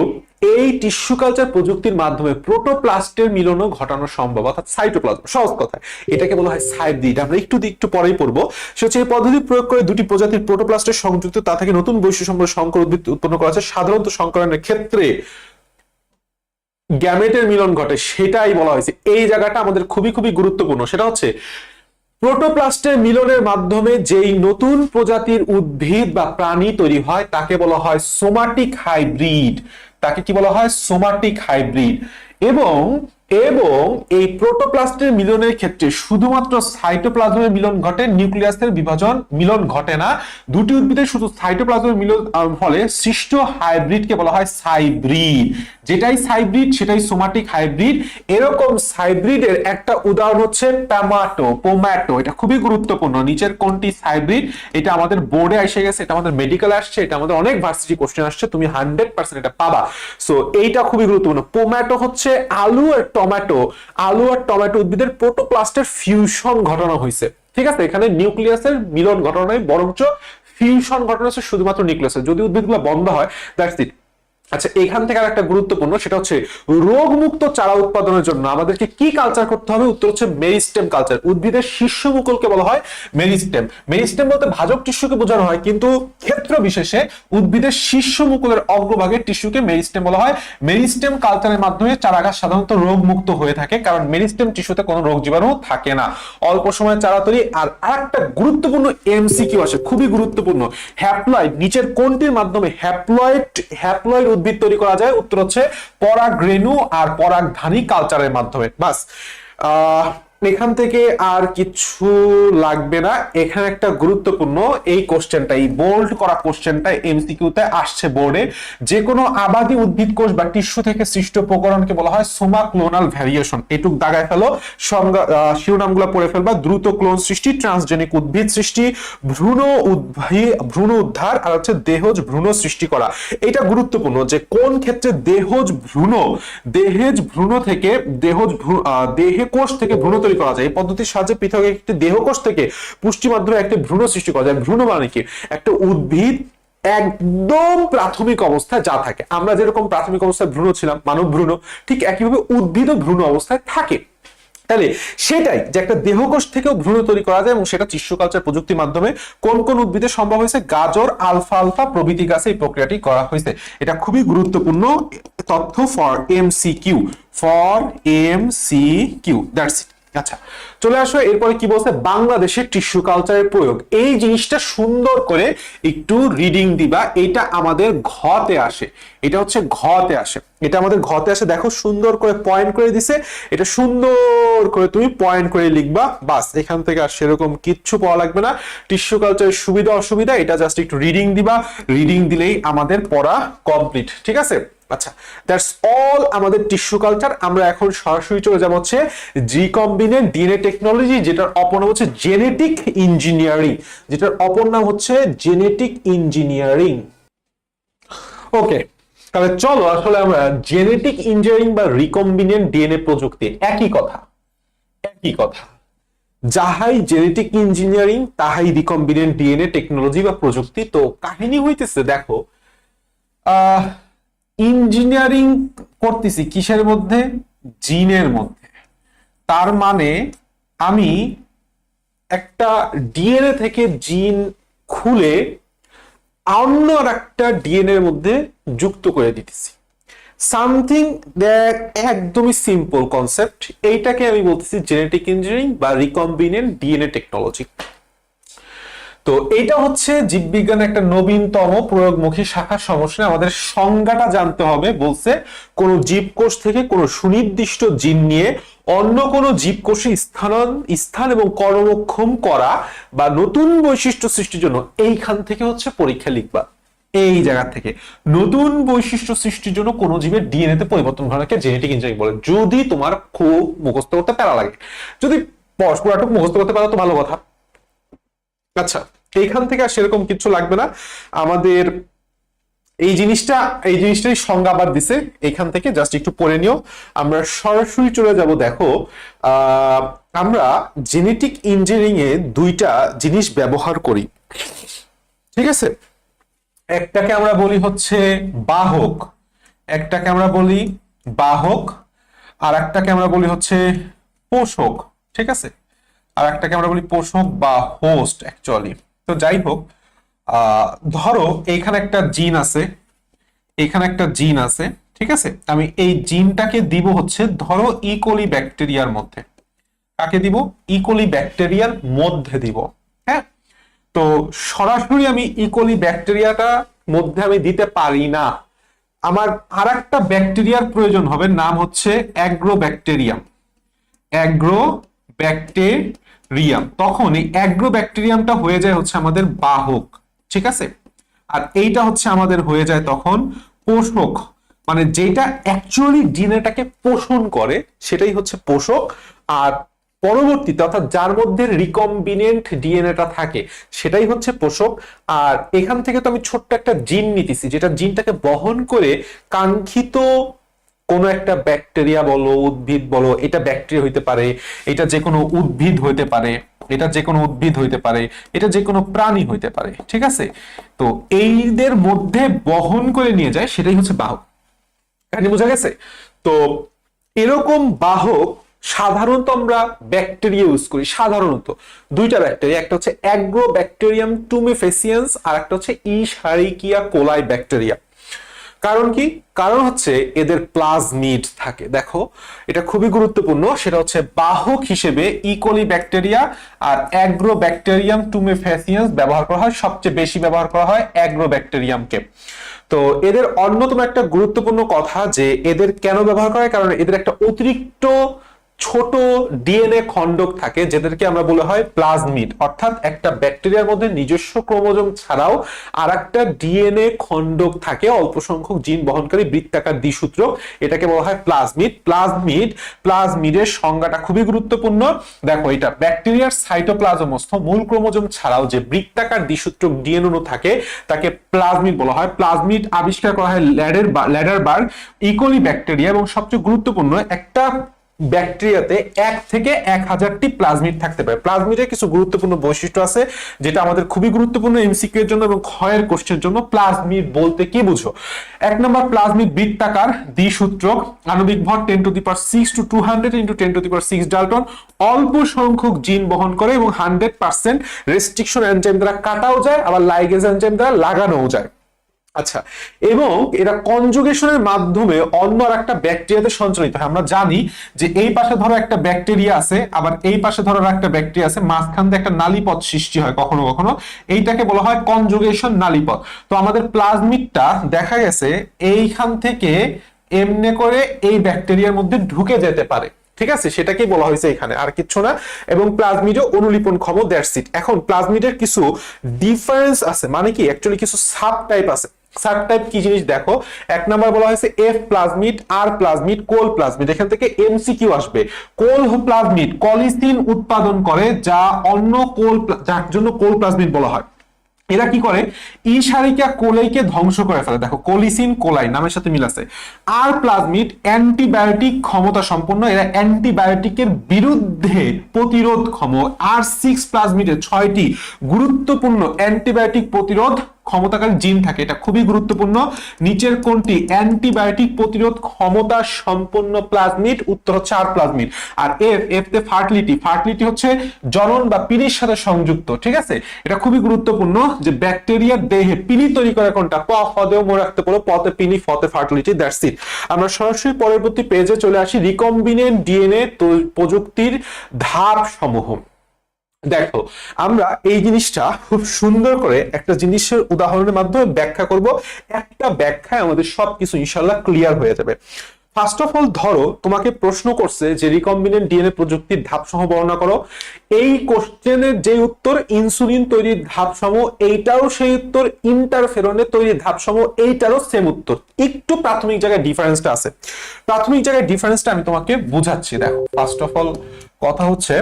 এই টিস্যু কালচার প্রযুক্তির মাধ্যমে প্রোটোপ্লাস্টের মিলনও ঘটানো সম্ভব, অর্থাৎ সাইটোপ্লাজম। সহজ কথা, এটাকে বলা হয় হাইব্রিড। আমরা একটু পরেই পড়বো। সে হচ্ছে এই পদ্ধতি প্রয়োগ করে দুটি প্রজাতির প্রোটোপ্লাস্টের সংযুক্ত, তা থেকে নতুন বৈশিষ্ট্য সম্পন্ন সংকর উদ্ভিদ উৎপন্ন করা হচ্ছে। সাধারণত সংকরণের ক্ষেত্রে গ্যামেটের মিলন ঘটে, সেটাই বলা হয়েছে। এই জায়গাটা আমাদের খুবই গুরুত্বপূর্ণ। সেটা হচ্ছে প্রোটোপ্লাস্টের মিলনের মাধ্যমে যেই নতুন প্রজাতির উদ্ভিদ বা প্রাণী তৈরি হয় তাকে বলা হয় সোমাটিক হাইব্রিড। এবং এই প্রোটোপ্লাস্টের মিলনের ক্ষেত্রে শুধুমাত্র সাইটোপ্লাজমের মিলন ঘটে, নিউক্লিয়াসের মিলন ঘটে না। দুটি উদ্ভিদের শুধু সাইটোপ্লাজমের মিলন ফলে সৃষ্ট হাইব্রিডকে বলা হয় সাইব্রিড। যেটাই সাইব্রিড সেটাই সোমাটিক হাইব্রিড। এরকম সাইব্রিডের একটা উদাহরণ হচ্ছে পোম্যাটো। এটা খুবই গুরুত্বপূর্ণ। নিচের কোনটি সাইব্রিড, এটা আমাদের বোর্ডে এসে গেছে, এটা আমাদের মেডিকেলে আসছে, এটা আমাদের অনেক ভার্সিটি কোশ্চেন আসছে, তুমি 100% এটা পাবা। সো এইটা খুবই গুরুত্বপূর্ণ। পোম্যাটো হচ্ছে আলু আর টমেটো উদ্ভিদের প্রোটোপ্লাস্টের ফিউশন ঘটানো হয়েছে। ঠিক আছে, এখানে নিউক্লিয়াসের মিলন ঘটানো নয়, বরঞ্চ ফিউশন ঘটানো হচ্ছে শুধুমাত্র নিউক্লিয়াসের। যদি উদ্ভিদগুলো বন্ধ হয়, দ্যাটস ইট। আচ্ছা, এখান থেকে আর একটা গুরুত্বপূর্ণ, সেটা হচ্ছে রোগমুক্ত চারা উৎপাদনের জন্য আমাদেরকে কি কালচার করতে হবে? উত্তর হচ্ছে মেরিস্টেম কালচার। উদ্ভিদের শীর্ষ মুকুলকে বলা হয় মেরিস্টেম। মেরিস্টেম বলতে ভাজক টিস্যুকে বোঝানো হয়, কিন্তু ক্ষেত্র বিশেষে উদ্ভিদের শীর্ষ মুকুলের অগ্রভাগের টিস্যুকে মেরিস্টেম বলা হয়। মেরিস্টেম কালচারের মাধ্যমে চারা গাছ সাধারণত রোগমুক্ত হয়ে থাকে, কারণ মেরিস্টেম টিস্যুতে কোনো রোগ জীবাণু থাকে না। অল্প সময়ে চারা তৈরি। আর আরেকটা গুরুত্বপূর্ণ এমসিকিউ আসে, খুবই গুরুত্বপূর্ণ। হ্যাপ্লয়েড নিচের কোনটির মাধ্যমে হ্যাপ্লয়েড উদ্ভিদ তৈরি করা যায়? উত্তর হচ্ছে পরাগরেণু আর পরাগধানী কালচারের মাধ্যমে। বাস, এখান থেকে আর কিছু লাগবে না। এখানে একটা গুরুত্বপূর্ণ এই কোশ্চেনটা, এই বোল্ড করা কোশ্চেনটা এমসিকিউতে আসছে বোর্ডে। যে কোনো আবাদী উদ্ভিদ কোষ বা টিস্যু থেকে সৃষ্ট প্রকরণকে বলা হয় সোমা ক্লোনাল ভ্যারিয়েশন। এটুক দাগায় ফেলো, শিরোনামগুলো পড়ে ফেলবা। দ্রুত ক্লোন সৃষ্টি, ট্রান্সজেনিক উদ্ভিদ সৃষ্টি, ভ্রূণ উদ্ধার, আর হচ্ছে দেহজ ভ্রূণ সৃষ্টি করা। এটা গুরুত্বপূর্ণ যে কোন ক্ষেত্রে দেহজ ভ্রূণ থেকে দেহে কোষ থেকে ভ্রূণ তৈরি করা যায়। এই পদ্ধতির সাহায্যে পৃথক একটি দেহকোষ থেকে পুষ্টি মাধ্যমে একটি ভ্রূণ সৃষ্টি করা যায়। ভ্রূণ মানে কি? একটা উদ্ভিদ একদম প্রাথমিক অবস্থায় যা থাকে, আমরা যেরকম প্রাথমিক অবস্থায় ভ্রূণ ছিলাম, মানব ভ্রূণ, ঠিক একইভাবে উদ্ভিদও ভ্রূণ অবস্থায় থাকে। তাহলে সেটাই যে একটা দেহকোষ থেকেও ভ্রূণ তৈরি করা যায়, এবং সেটা টিস্যু কালচার প্রযুক্তির মাধ্যমে কোন কোন উদ্ভিদে সম্ভব হয়েছে? গাজর, আলফালফা প্রভৃতি গাছে এই প্রক্রিয়াটি করা হয়েছে। এটা খুবই গুরুত্বপূর্ণ তথ্য ফর এমসিকিউ। That's it. আচ্ছা, চলে আসো এরপরে কি বলছে? বাংলাদেশের টিস্যু কালচারের প্রয়োগ। এই জিনিসটা সুন্দর করে একটু রিডিং দিবা। এটা আমাদের ঘতে আসে, এটা হচ্ছে ঘতে আসে, এটা আমাদের ঘতে আসে। দেখো সুন্দর করে পয়েন্ট করে দিছে, এটা সুন্দর করে তুমি পয়েন্ট করে লিখবা। বাস, এখান থেকে আর সেরকম কিচ্ছু পাওয়া লাগবে না। টিস্যু কালচারের সুবিধা অসুবিধা এটা জাস্ট একটু রিডিং দিবা, রিডিং দিলেই আমাদের পড়া কমপ্লিট। ঠিক আছে? আচ্ছা, দ্যাটস অল আমাদের টিস্যু কালচার। আমরা এখন সরাসরি চলে যাব হচ্ছে রিকম্বিনেন্ট ডিএনএ টেকনোলজি, যেটার অপর নাম হচ্ছে জেনেটিক ইঞ্জিনিয়ারিং, যেটার অপর নাম হচ্ছে জেনেটিক ইঞ্জিনিয়ারিং। ওকে, তাহলে চলো আসলে আমরা জেনেটিক ইঞ্জিনিয়ারিং বা রিকম্বিনেন্ট ডিএনএ প্রযুক্তি একই কথা। যাহাই জেনেটিক ইঞ্জিনিয়ারিং তাহাই রিকম্বিনেন্ট ডিএনএ টেকনোলজি বা প্রযুক্তি। তো কাহিনী হইতেছে, দেখো ইঞ্জিনিয়ারিং করতেছি কিসের মধ্যে? জিনের মধ্যে। তার মানে আমি একটা ডিএনএ থেকে জিন খুলে অন্য একটা ডিএনএ এর মধ্যে যুক্ত করে দিতেছি। সামথিং দ্যাট একদমই সিম্পল কনসেপ্ট। এইটাকে আমি বলতেছি জেনেটিক ইঞ্জিনিয়ারিং বা রিকম্বিনেন্ট ডিএনএ টেকনোলজি। তো এটা হচ্ছে জীববিজ্ঞানের একটা নবীনতম প্রয়োগমুখী শাখা সমস্যা। আমাদের সংজ্ঞাটা জানতে হবে। বলছে কোন জীবকোষ থেকে কোন সুনির্দিষ্ট জিন নিয়ে অন্য কোন জীবকোষে স্থান এবং কর্মক্ষম করা বা নতুন বৈশিষ্ট্য সৃষ্টির জন্য এইখান থেকে হচ্ছে পরীক্ষা লিখবা। এই জায়গা থেকে নতুন বৈশিষ্ট্য সৃষ্টির জন্য কোন জীবের ডিএনএ তে পরিবর্তন ঘটাকে জেনেটিক ইঞ্জিনিয়ারিং বলে। যদি তোমার খুব মুখস্থ করতে প্যারা লাগে, যদি পুরাটুক মুখস্থ করতে পারো তো ভালো কথা। আচ্ছা, এইখান থেকে আর সেরকম কিছু লাগবে না আমাদের। এই জিনিসটাই সংজ্ঞা আবার দিছে, এখান থেকে জাস্ট একটু পড়ে নিও। আমরা সরাসরি চলে যাব। দেখো আমরা জেনেটিক ইঞ্জিনিয়ারিং এ দুইটা জিনিস ব্যবহার করি। ঠিক আছে? একটাকে আমরা বলি হচ্ছে বাহক, আর একটাকে আমরা বলি হচ্ছে পোষক। ঠিক আছে? আর একটাকে আমরা বলি পোষক বা হোস্ট অ্যাকচুয়ালি। তো যাই হোক, ধরো এইখানে একটা জিন আছে, ঠিক আছে? আমি এই জিনটাকে দিব হচ্ছে ধরো ইকোলি ব্যাকটেরিয়ার মধ্যে। কাকে দিব? ইকোলি ব্যাকটেরিয়ার মধ্যে দিব। হ্যাঁ, তো সরাসরি আমি ইকোলি ব্যাকটেরিয়াটা মধ্যে আমি দিতে পারি না। আমার আর একটা ব্যাকটেরিয়ার প্রয়োজন হবে, নাম হচ্ছে অ্যাগ্রোব্যাকটেরিয়াম। তখন এই অ্যাগ্রোব্যাকটেরিয়ামটা হয়ে যায় হচ্ছে আমাদের বাহক। ঠিক আছে? আর এইটা হচ্ছে আমাদের হয়ে যায় তখন পোষক, মানে যেটা অ্যাকচুয়ালি ডিএনএটাকে পোষণ করে সেটাই হচ্ছে পোষক। আর পরবর্তীতে অর্থাৎ যার মধ্যে রিকম্বিনেন্ট ডিএনএটা থাকে সেটাই হচ্ছে পোষক। আর এখান থেকে তো আমি ছোট্ট একটা জিন নিতেছি, যেটা জিনটাকে বহন করে কাঙ্ক্ষিত কোনো একটা ব্যাকটেরিয়া বলো, উদ্ভিদ বলো, এটা ব্যাকটেরিয়া হইতে পারে, এটা যে কোনো উদ্ভিদ হইতে পারে, এটা যে কোনো উদ্ভিদ হইতে পারে, এটা যে কোনো প্রাণী হইতে পারে, ঠিক আছে। তো এইদের মধ্যে বহন করে নিয়ে যায়, সেটাই হচ্ছে বাহক। কাহিনী বোঝা গেছে? তো এরকম বাহক সাধারণত আমরা ব্যাকটেরিয়া ইউজ করি। সাধারণত দুইটা ব্যাকটেরিয়া, একটা হচ্ছে অ্যাগ্রোব্যাকটেরিয়াম টুমেফেসিয়েন্স আর একটা হচ্ছে ইশারিকিয়া কোলাই ব্যাকটেরিয়া। কারণ কি? কারণ হচ্ছে এদের প্লাজমিড থাকে। দেখো এটা খুবই গুরুত্বপূর্ণ, সেটা হচ্ছে বাহক হিসেবে ইকোলি ব্যাকটেরিয়া আর অ্যাগ্রোব্যাকটেরিয়াম টুমেফেসিয়েন্স ব্যবহার করা হয়। সবচেয়ে বেশি ব্যবহার করা হয় অ্যাগ্রোব্যাকটেরিয়ামকে। তো এদের অন্যতম একটা গুরুত্বপূর্ণ কথা যে এদের কেন ব্যবহার করা হয়, কারণ এদের একটা অতিরিক্ত ছোট ডিএনএ খণ্ডক থাকে যেদেরকে আমরা বলা হয় প্লাজমিড। অর্থাৎ একটা ব্যাকটেরিয়ার মধ্যে নিজস্ব ক্রোমোজোম ছাড়াও আর একটা ডিএনএ খণ্ডক থাকে, অল্প সংখ্যক জিন বহনকারী বৃত্তাকার দ্বিসূত্রক, এটাকে বলা হয় প্লাজমিড। প্লাজমিডের সংজ্ঞাটা খুবই গুরুত্বপূর্ণ। দেখো এটা ব্যাকটেরিয়ার সাইটোপ্লাজমস্থ মূল ক্রোমোজোম ছাড়াও যে বৃত্তাকার দ্বিসূত্রক ডিএনএ অণু থাকে তাকে প্লাজমিড বলা হয়। প্লাজমিড আবিষ্কার করা হয় ল্যাডারবার্গ ইকোলি ব্যাকটেরিয়া, এবং সবচেয়ে গুরুত্বপূর্ণ একটা ব্যাকটেরিয়াতে 1 থেকে 1000টি প্লাজমিড থাকতে পারে। প্লাজমিডের কিছু গুরুত্বপূর্ণ বৈশিষ্ট্য আছে যেটা আমাদের খুবই গুরুত্বপূর্ণ এমসিকিউ এর জন্য এবং ক্ষয়ের কোশ্চেনের জন্য। প্লাজমিড বলতে কি বুঝো? 1 নম্বর, প্লাজমিড বৃত্তাকার দ্বিসূত্রক, আণবিক ভর 10⁶ to 200 × 10⁶ ডাল্টন, অল্প সংখ্যক জিন বহন করে এবং 100% রেস্ট্রিকশন এনজাইম দ্বারা কাটাও যায়, আবার লাইগেজ এনজাইম দ্বারা লাগানোও যায়। আচ্ছা, এবং এরা কনজুগেশনের মাধ্যমে অন্য একটা ব্যাকটেরিয়াতে সঞ্চালিত হয়। আমরা জানি যে এই পাশে ধরো একটা ব্যাকটেরিয়া আছে, আবার এই পাশে ধরো একটা ব্যাকটেরিয়া আছে, মাঝখান দিয়ে একটা নালীপথ সৃষ্টি হয় কখনো কখনো, এইটাকে বলা হয় কনজুগেশন নালীপথ। তো আমাদের প্লাজমিডটা দেখা গেছে এইখান থেকে এমনি করে এই ব্যাকটেরিয়ার মধ্যে ঢুকে যেতে পারে, ঠিক আছে, সেটাকেই বলা হয়েছে এখানে, আর কিছু না। এবং প্লাজমিডও অনুলিপন ক্ষম, দ্যাটস ইট। এখন প্লাজমিডের কিছু ডিফারেন্স আছে, মানে কি অ্যাকচুয়ালি কিছু সাব টাইপ আছে। সাব টাইপ কি জিনিস দেখো, 1 নাম্বার বলা হয়েছে এফ প্লাজমিড, আর প্লাজমিড, কোল প্লাজমিড। এখান থেকে এমসিকিউ আসবে। কোল প্লাজমিড কলিসিন উৎপাদন করে, যা অন্য যার জন্য কোল প্লাজমিড বলা হয়। এরা কি করে? ইশারিকা কোলাইকে ধ্বংস করে ফেলে। দেখো কোলিসিন কোলাই নামের সাথে মিল আছে। আর প্লাজমিড অ্যান্টিবায়োটিক ক্ষমতা সম্পন্ন, এরা অ্যান্টিবায়োটিকের বিরুদ্ধে প্রতিরোধ ক্ষম। আর6 প্লাজমিডের 6টি গুরুত্বপূর্ণ অ্যান্টিবায়োটিক প্রতিরোধ ক্ষমতাকারী জিন থাকে, এটা খুবই গুরুত্বপূর্ণ। নিচের কোনটি অ্যান্টিবায়োটিক প্রতিরোধ ক্ষমতা সম্পন্ন প্লাজমিড? উত্তর হচ্ছে আর প্লাজমিড। আর এফ তে ফার্টিলিটি হচ্ছে জনন বা পিলির সাথে সংযুক্ত, ঠিক আছে। এটা খুবই গুরুত্বপূর্ণ যে ব্যাকটেরিয়ার দেহে পিলি তৈরি করে কোনটা? প, ফ দেও মনে রাখতে পারো, পতে পিলি, ফতে ফার্টিলিটি, দ্যাটস ইট। আমরা সরাসরি পরবর্তী পেজে চলে আসি, রিকম্বিনেন্ট ডিএনএ প্রযুক্তির ধাপ সমূহ। দেখো আমরা এই জিনিসটা খুব সুন্দর করে একটা জিনিসের উদাহরণের মাধ্যমে ব্যাখ্যা করব। একটা ব্যাখ্যায় আমাদের সবকিছু ইনশাআল্লাহ ক্লিয়ার হয়ে যাবে। ফার্স্ট অফ অল ধরো তোমাকে প্রশ্ন করছে যে রিকম্বিনেন্ট ডিএনএ প্রযুক্তির ধাপসমূহ বর্ণনা করো। এই কোশ্চেনের যে উত্তর ইনসুলিন তৈরির ধাপসমূহ, এইটাও সেই উত্তর। ইন্টারফেরনের তৈরির ধাপসমূহ, এইটারও সেম উত্তর। একটু প্রাথমিক জায়গায় ডিফারেন্সটা আছে। প্রাথমিক জায়গায় ডিফারেন্সটা আমি তোমাকে বুঝাচ্ছি। দেখো ফার্স্ট অফ অল কথা হচ্ছে,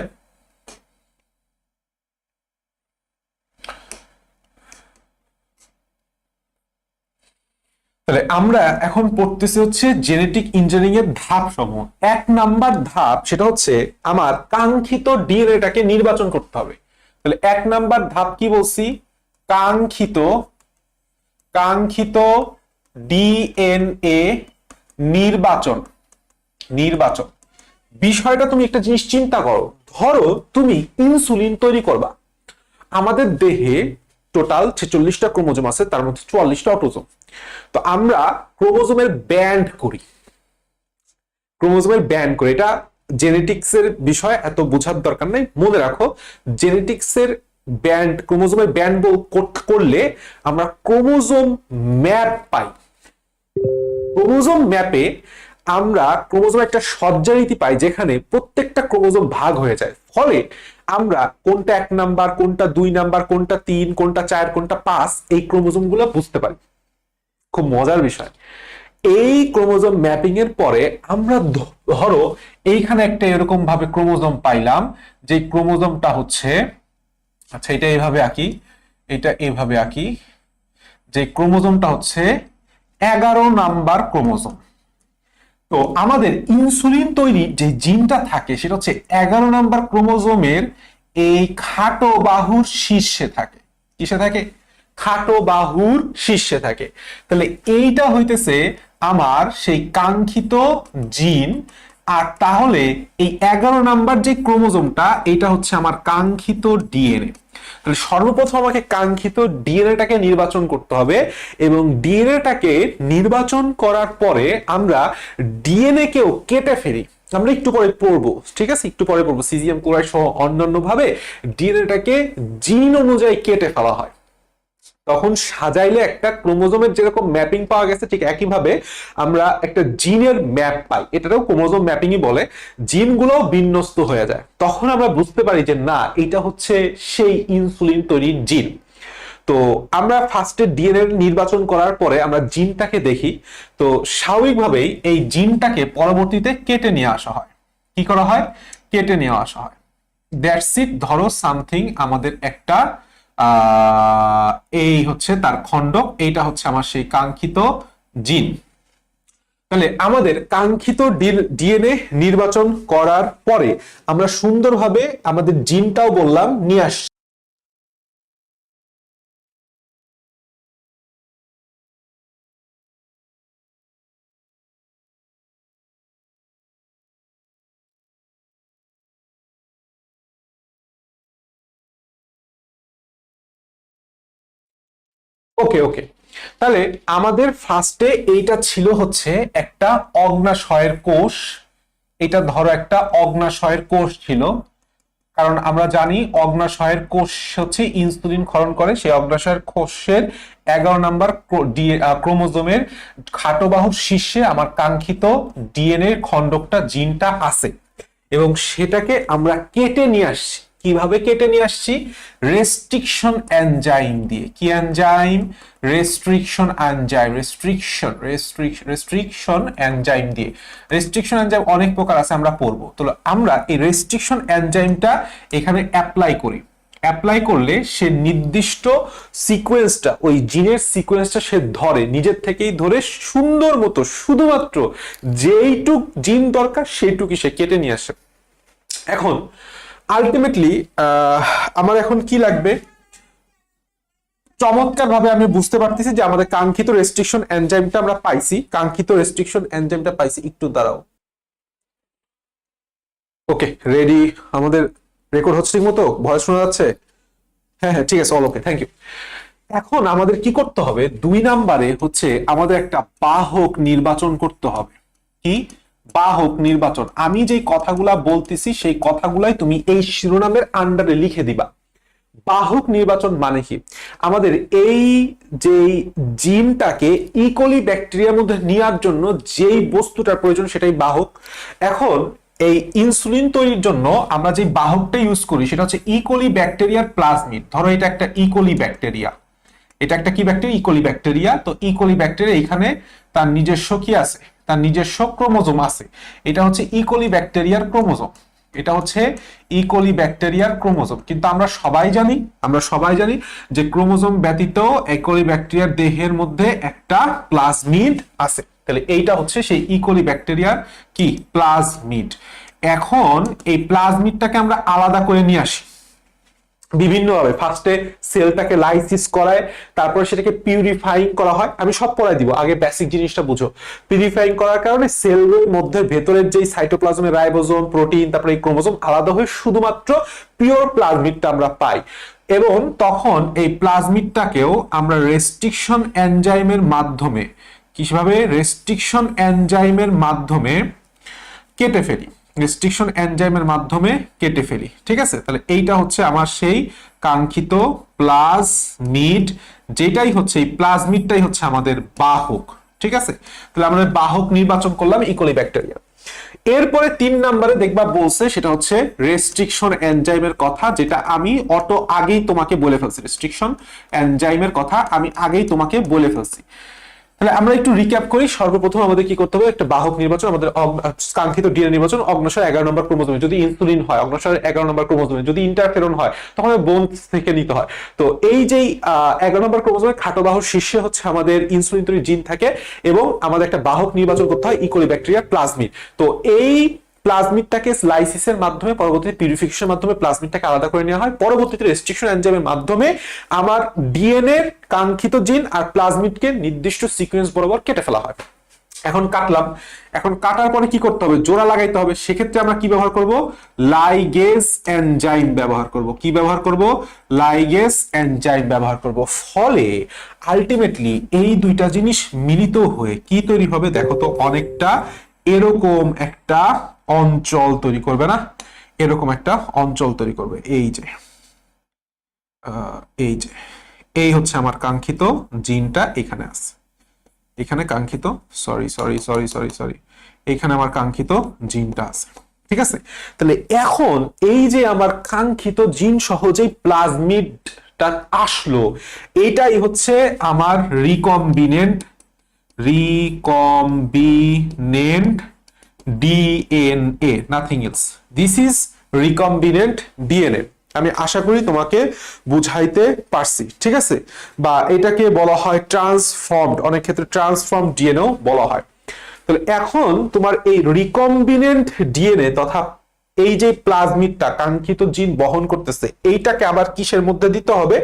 তাহলে আমরা এখন পড়তেছি হচ্ছে জেনেটিক ইঞ্জিনিয়ারিং এর ধাপ সমূহ। 1 নাম্বার ধাপ সেটা হচ্ছে আমার কাঙ্ক্ষিত ডিএনএটাকে নির্বাচন করতে হবে। তাহলে 1 নাম্বার ধাপ কি বলছি? কাঙ্ক্ষিত ডিএনএ নির্বাচন। বিষয়টা তুমি একটা জিনিস চিন্তা করো, ধরো তুমি ইনসুলিন তৈরি করবা। আমাদের দেহে টোটাল 46টা ক্রোমোজোম আছে, তার মধ্যে 44টা অটোজোম। তো আমরা ক্রোমোজোমের ব্যান্ড করি, এটা জেনেটিক্স এর বিষয়, এত বোঝার দরকার নেই। মনে রাখো জেনেটিক্স এর ব্যান্ড, ক্রোমোজোমের ব্যান্ড করলে আমরা ক্রোমোজোম ম্যাপ পাই। ক্রোমোজোম ম্যাপে আমরা ক্রোমোজোম একটা সজ্জারীতি পাই যেখানে প্রত্যেকটা ক্রোমোজোম ভাগ হয়ে যায়। ফলে আমরা কোনটা 1 নাম্বার, কোনটা 2 নাম্বার, কোনটা 3, কোনটা 4, কোনটা 5 এই ক্রোমোজোম গুলো বুঝতে পারি। খুব মজার বিষয়। এই ক্রোমোজোম ম্যাপিং এর পরে আমরা ধরো এইখানে একটা এরকম ভাবে ক্রোমোজোম পাইলাম, যে ক্রোমোজোমটা হচ্ছে, আচ্ছা এটা এইভাবে আঁকি, এটা এইভাবে আঁকি, যে ক্রোমোজোমটা হচ্ছে 11 নাম্বার ক্রোমোজোম। তো আমাদের ইনসুলিন তৈরি যে জিনটা থাকে সেটা হচ্ছে 11 নাম্বার ক্রোমোজোমের এই খাটো বাহুর শীর্ষে থাকে। কিসে থাকে? খাটো বাহুর শীর্ষে থাকে। তাহলে এইটা হইতেছে আমার সেই কাঙ্ক্ষিত জিন। আর তাহলে এই 11 নাম্বার যে ক্রোমোজোমটা, এটা হচ্ছে আমার কাঙ্ক্ষিত ডিএনএ। তাহলে সর্বপ্রথম আমাকে কাঙ্ক্ষিত ডিএনএটাকে নির্বাচন করতে হবে, এবং ডিএনএটাকে নির্বাচন করার পরে আমরা ডিএনএ কেও কেটে ফেলি। আমরা একটু পরে পড়বো, ঠিক আছে, একটু পরে পড়বো সিজিএম কোরাই সহ অন্যান্য ভাবে ডিএনএটাকে জিন অনুযায়ী কেটে ফেলা হয়। তখন সাজাইলে একটা ক্রোমোজোমের যেরকম ম্যাপিং পাওয়া গেছে, ঠিক একইভাবে আমরা একটা জিনের ম্যাপ পাই। এটাও ক্রোমোজোম ম্যাপিংই বলে। জিনগুলোও বিন্যস্ত হয়ে যায়। তখন আমরা বুঝতে পারি যে না, এটা হচ্ছে সেই ইনসুলিন তৈরির জিন। তো আমরা ফার্স্টে ডিএনএ নির্বাচন করার পরে আমরা জিনটাকে দেখি। তো স্বাভাবিকভাবেই এই জিনটাকে পরবর্তীতে কেটে নিয়ে আসা হয়। কি করা হয়? কেটে নিয়ে আসা হয়। That's it. ধরো সামথিং আমাদের একটা এই হচ্ছে তার খণ্ডক, এইটা হচ্ছে আমার সেই কাঙ্ক্ষিত জিন। তাহলে আমাদের কাঙ্ক্ষিত ডিএনএ নির্বাচন করার পরে আমরা সুন্দরভাবে আমাদের জিনটাও বললাম নিয়ে আসছি। ওকে ওকে। তাহলে আমাদের ফার্স্টে এইটা ছিল হচ্ছে একটা অগ্নাশয়ের কোষ। এটা ধরো একটা অগ্নাশয়ের কোষ ছিল, কারণ আমরা জানি অগ্নাশয়ের কোষ হচ্ছে ইনসুলিন ক্ষরণ করে। সেই অগ্নাশয়ের কোষের 11 নাম্বার ক্রোমোজোমের খাটো বাহুর শীর্ষে আমার কাঙ্ক্ষিত ডিএনএ খণ্ডকটা জিনটা আছে, এবং সেটাকে আমরা কেটে নিয়ে আসছি। কিভাবে কেটে নিয়ে আসছি? রেস্ট্রিকশন এনজাইম দিয়ে। কি enzyme? Restriction enzyme. Restriction enzyme দিয়ে। রেস্ট্রিকশন এনজাইম অনেক প্রকার আছে, আমরা পড়বো। তো আমরা এই রেস্ট্রিকশন এনজাইমটা এখানে অ্যাপ্লাই করি। অ্যাপ্লাই করলে সে নির্দিষ্ট সিকোয়েন্সটা, ওই জিনের সিকোয়েন্সটা সে ধরে, নিজের থেকেই ধরে সুন্দর মতো শুধুমাত্র যেইটুক জিন দরকার সেইটুকুই সে কেটে নিয়ে আসে। এখন আলটিমেটলি আমার এখন কি লাগবে? চমৎকার ভাবে আমি বুঝতে পারতেছি যে আমাদের কাঙ্ক্ষিত রেস্ট্রিকশন এনজাইমটা আমরা পাইছি। কাঙ্ক্ষিত রেস্ট্রিকশন এনজাইমটা পাইছি। একটু দাঁড়াও। ওকে, রেডি? আমাদের রেকর্ড হচ্ছে ঠিক মতো? ভয়েস শোনা যাচ্ছে? হ্যাঁ হ্যাঁ, ঠিক আছে, অল ওকে, থ্যাংক ইউ। এখন আমাদের কি করতে হবে? 2 নাম্বারে হচ্ছে আমাদের একটা বাহক নির্বাচন করতে হবে। কি? বাহক নির্বাচন। আমি যে কথাগুলা বলতেছি সেই কথাগুলাই তুমি এই শিরোনামের আন্ডারে লিখে দিবা। বাহক নির্বাচন মানে কি? আমাদের এই যে জিনটাকে ইকোলি ব্যাকটেরিয়ার মধ্যে নেওয়ার জন্য যেই বস্তুটার প্রয়োজন সেটাই বাহক। এখন এই ইনসুলিন তৈরির জন্য আমরা যে বাহকটা ইউজ করি সেটা হচ্ছে ইকোলি ব্যাকটেরিয়ার প্লাজমিড। ধরো এটা একটা ইকোলি ব্যাকটেরিয়া। এটা একটা কি ব্যাকটেরিয়া? E. coli bacteria. তো ইকোলি ব্যাকটেরিয়া এখানে তার নিজস্ব কি আছে? তার নিজস্ব ক্রোমোজোম আছে। এটা হচ্ছে ইকোলি ব্যাকটেরিয়ার ক্রোমোজোম। এটা হচ্ছে ইকোলি ব্যাকটেরিয়ার ক্রোমোজোম। কিন্তু আমরা সবাই জানি যে ক্রোমোজোম ব্যতীত ইকোলি ব্যাকটেরিয়ার দেহের মধ্যে একটা প্লাজমিড আছে। তাহলে এইটা হচ্ছে সেই ইকোলি ব্যাকটেরিয়ার কি? প্লাজমিড। এখন এই প্লাজমিডটাকে আমরা আলাদা করে নিয়ে আসি বিভিন্নভাবে। ফার্স্টে সেলটাকে লাইসিস করায়, তারপরে সেটাকে পিউরিফাইং করা হয়। আমি সব পড়াই দিব, আগে বেসিক জিনিসটা বুঝো। পিউরিফাইং করার কারণে সেলের মধ্যে ভেতরের যেই সাইটোপ্লাজমের রাইবোজোম, প্রোটিন, তারপরে এই ক্রোমোজোম আলাদা হয়ে শুধুমাত্র পিওর প্লাজমিডটা আমরা পাই। এবং তখন এই প্লাজমিডটাকেও আমরা রেস্ট্রিকশন এনজাইমের মাধ্যমে, কিভাবে? রেস্ট্রিকশন এনজাইমের মাধ্যমে কেটে ফেলি। রেস্ট্রিকশন এনজাইমের মাধ্যমে কেটে ফেলি। ঠিক আছে? তাহলে এইটা হচ্ছে আমার সেই কাঙ্ক্ষিত প্লাজমিড, যেটাই হচ্ছে এই প্লাজমিডটাই হচ্ছে আমাদের বাহক। ঠিক আছে? তাহলে আমরা বাহক নির্বাচন করলাম ইকোলি ব্যাকটেরিয়া। এরপরে 3 নম্বরে দেখবা বলছে সেটা হচ্ছে রেস্ট্রিকশন এনজাইমের কথা, যেটা আমি আগেই তোমাকে বলে ফেলছি। রেস্ট্রিকশন এনজাইমের কথা আমি আগেই তোমাকে বলে ফেলছি। তাহলে আমরা একটু রিক্যাপ করি। সর্বপ্রথম আমাদের কি করতে হবে? একটা বাহক নির্বাচন, আমাদের কাঙ্ক্ষিত ডিএনএ নির্বাচন। অগ্নাশয় 11 নম্বর ক্রোমোজোমে যদি ইনসুলিন হয়, অগ্নাশয় 11 নম্বর ক্রোমোজোমে যদি ইন্টারফেরন হয়, তখন বোন থেকে নিতে হয়। তো এই যে 11 নম্বর ক্রোমোজোমে খাটো বাহুর শীর্ষে হচ্ছে আমাদের ইনসুলিন তৈরি জিন থাকে, এবং আমাদের একটা বাহক নির্বাচন করতে হয় ইকোলি ব্যাকটেরিয়া প্লাজমিড। তো এই প্লাজমিডটাকে লাইসিসের মাধ্যমে পরবর্তীতে পিউরিফিকেশনের মাধ্যমে প্লাজমিডটাকে আলাদা করে নেওয়া হয়, পরবর্তীতে রেস্ট্রিকশন এনজাইমের মাধ্যমে আমার ডিএনএ কাঙ্ক্ষিত জিন আর প্লাজমিডকে নির্দিষ্ট সিকোয়েন্স বরাবর কেটে ফেলা হয়। এখন কাটলাম, এখন কাটার পরে কি করতে হবে, জোড়া লাগাইতে হবে। সেক্ষেত্রে আমরা কি ব্যবহার করব, লাইগেজ এনজাইম ব্যবহার করব। কি ব্যবহার করব, লাইগেজ এনজাইম ব্যবহার করব। ফলে আলটিমেটলি এই দুইটা জিনিস মিলিত হয়ে কি তৈরি হবে দেখো তো, অনেকটা এরকম একটা অঞ্চল তৈরি করবে না, এরকম একটা অঞ্চল তৈরি করবে। এই যে এই হচ্ছে আমার কাঙ্ক্ষিত জিনটা এখানে আছে, এখানে কাঙ্ক্ষিত সরি এখানে আমার কাঙ্ক্ষিত জিনটা আছে, ঠিক আছে। তাহলে এখন এই যে আমার কাঙ্ক্ষিত জিন সহ যে প্লাজমিডটা আসলো, এটাই হচ্ছে আমার recombinant DNA, nothing else. This is recombinant DNA. আমি আশা করি তোমাকে বুঝাইতে পারছি, ঠিক আছে। বা এটাকে বলা হয় ট্রান্সফর্মড, অনেক ক্ষেত্রে ট্রান্সফর্ম ডিএনএও বলা হয়। তাহলে এখন তোমার এই রিকম্বিনেন্ট ডিএনএ তথা এই যে প্লাজমিডটা কাঙ্ক্ষিত জিন বহন করতেছে, এইটাকে আবার কিসের মধ্যে দিতে হবে,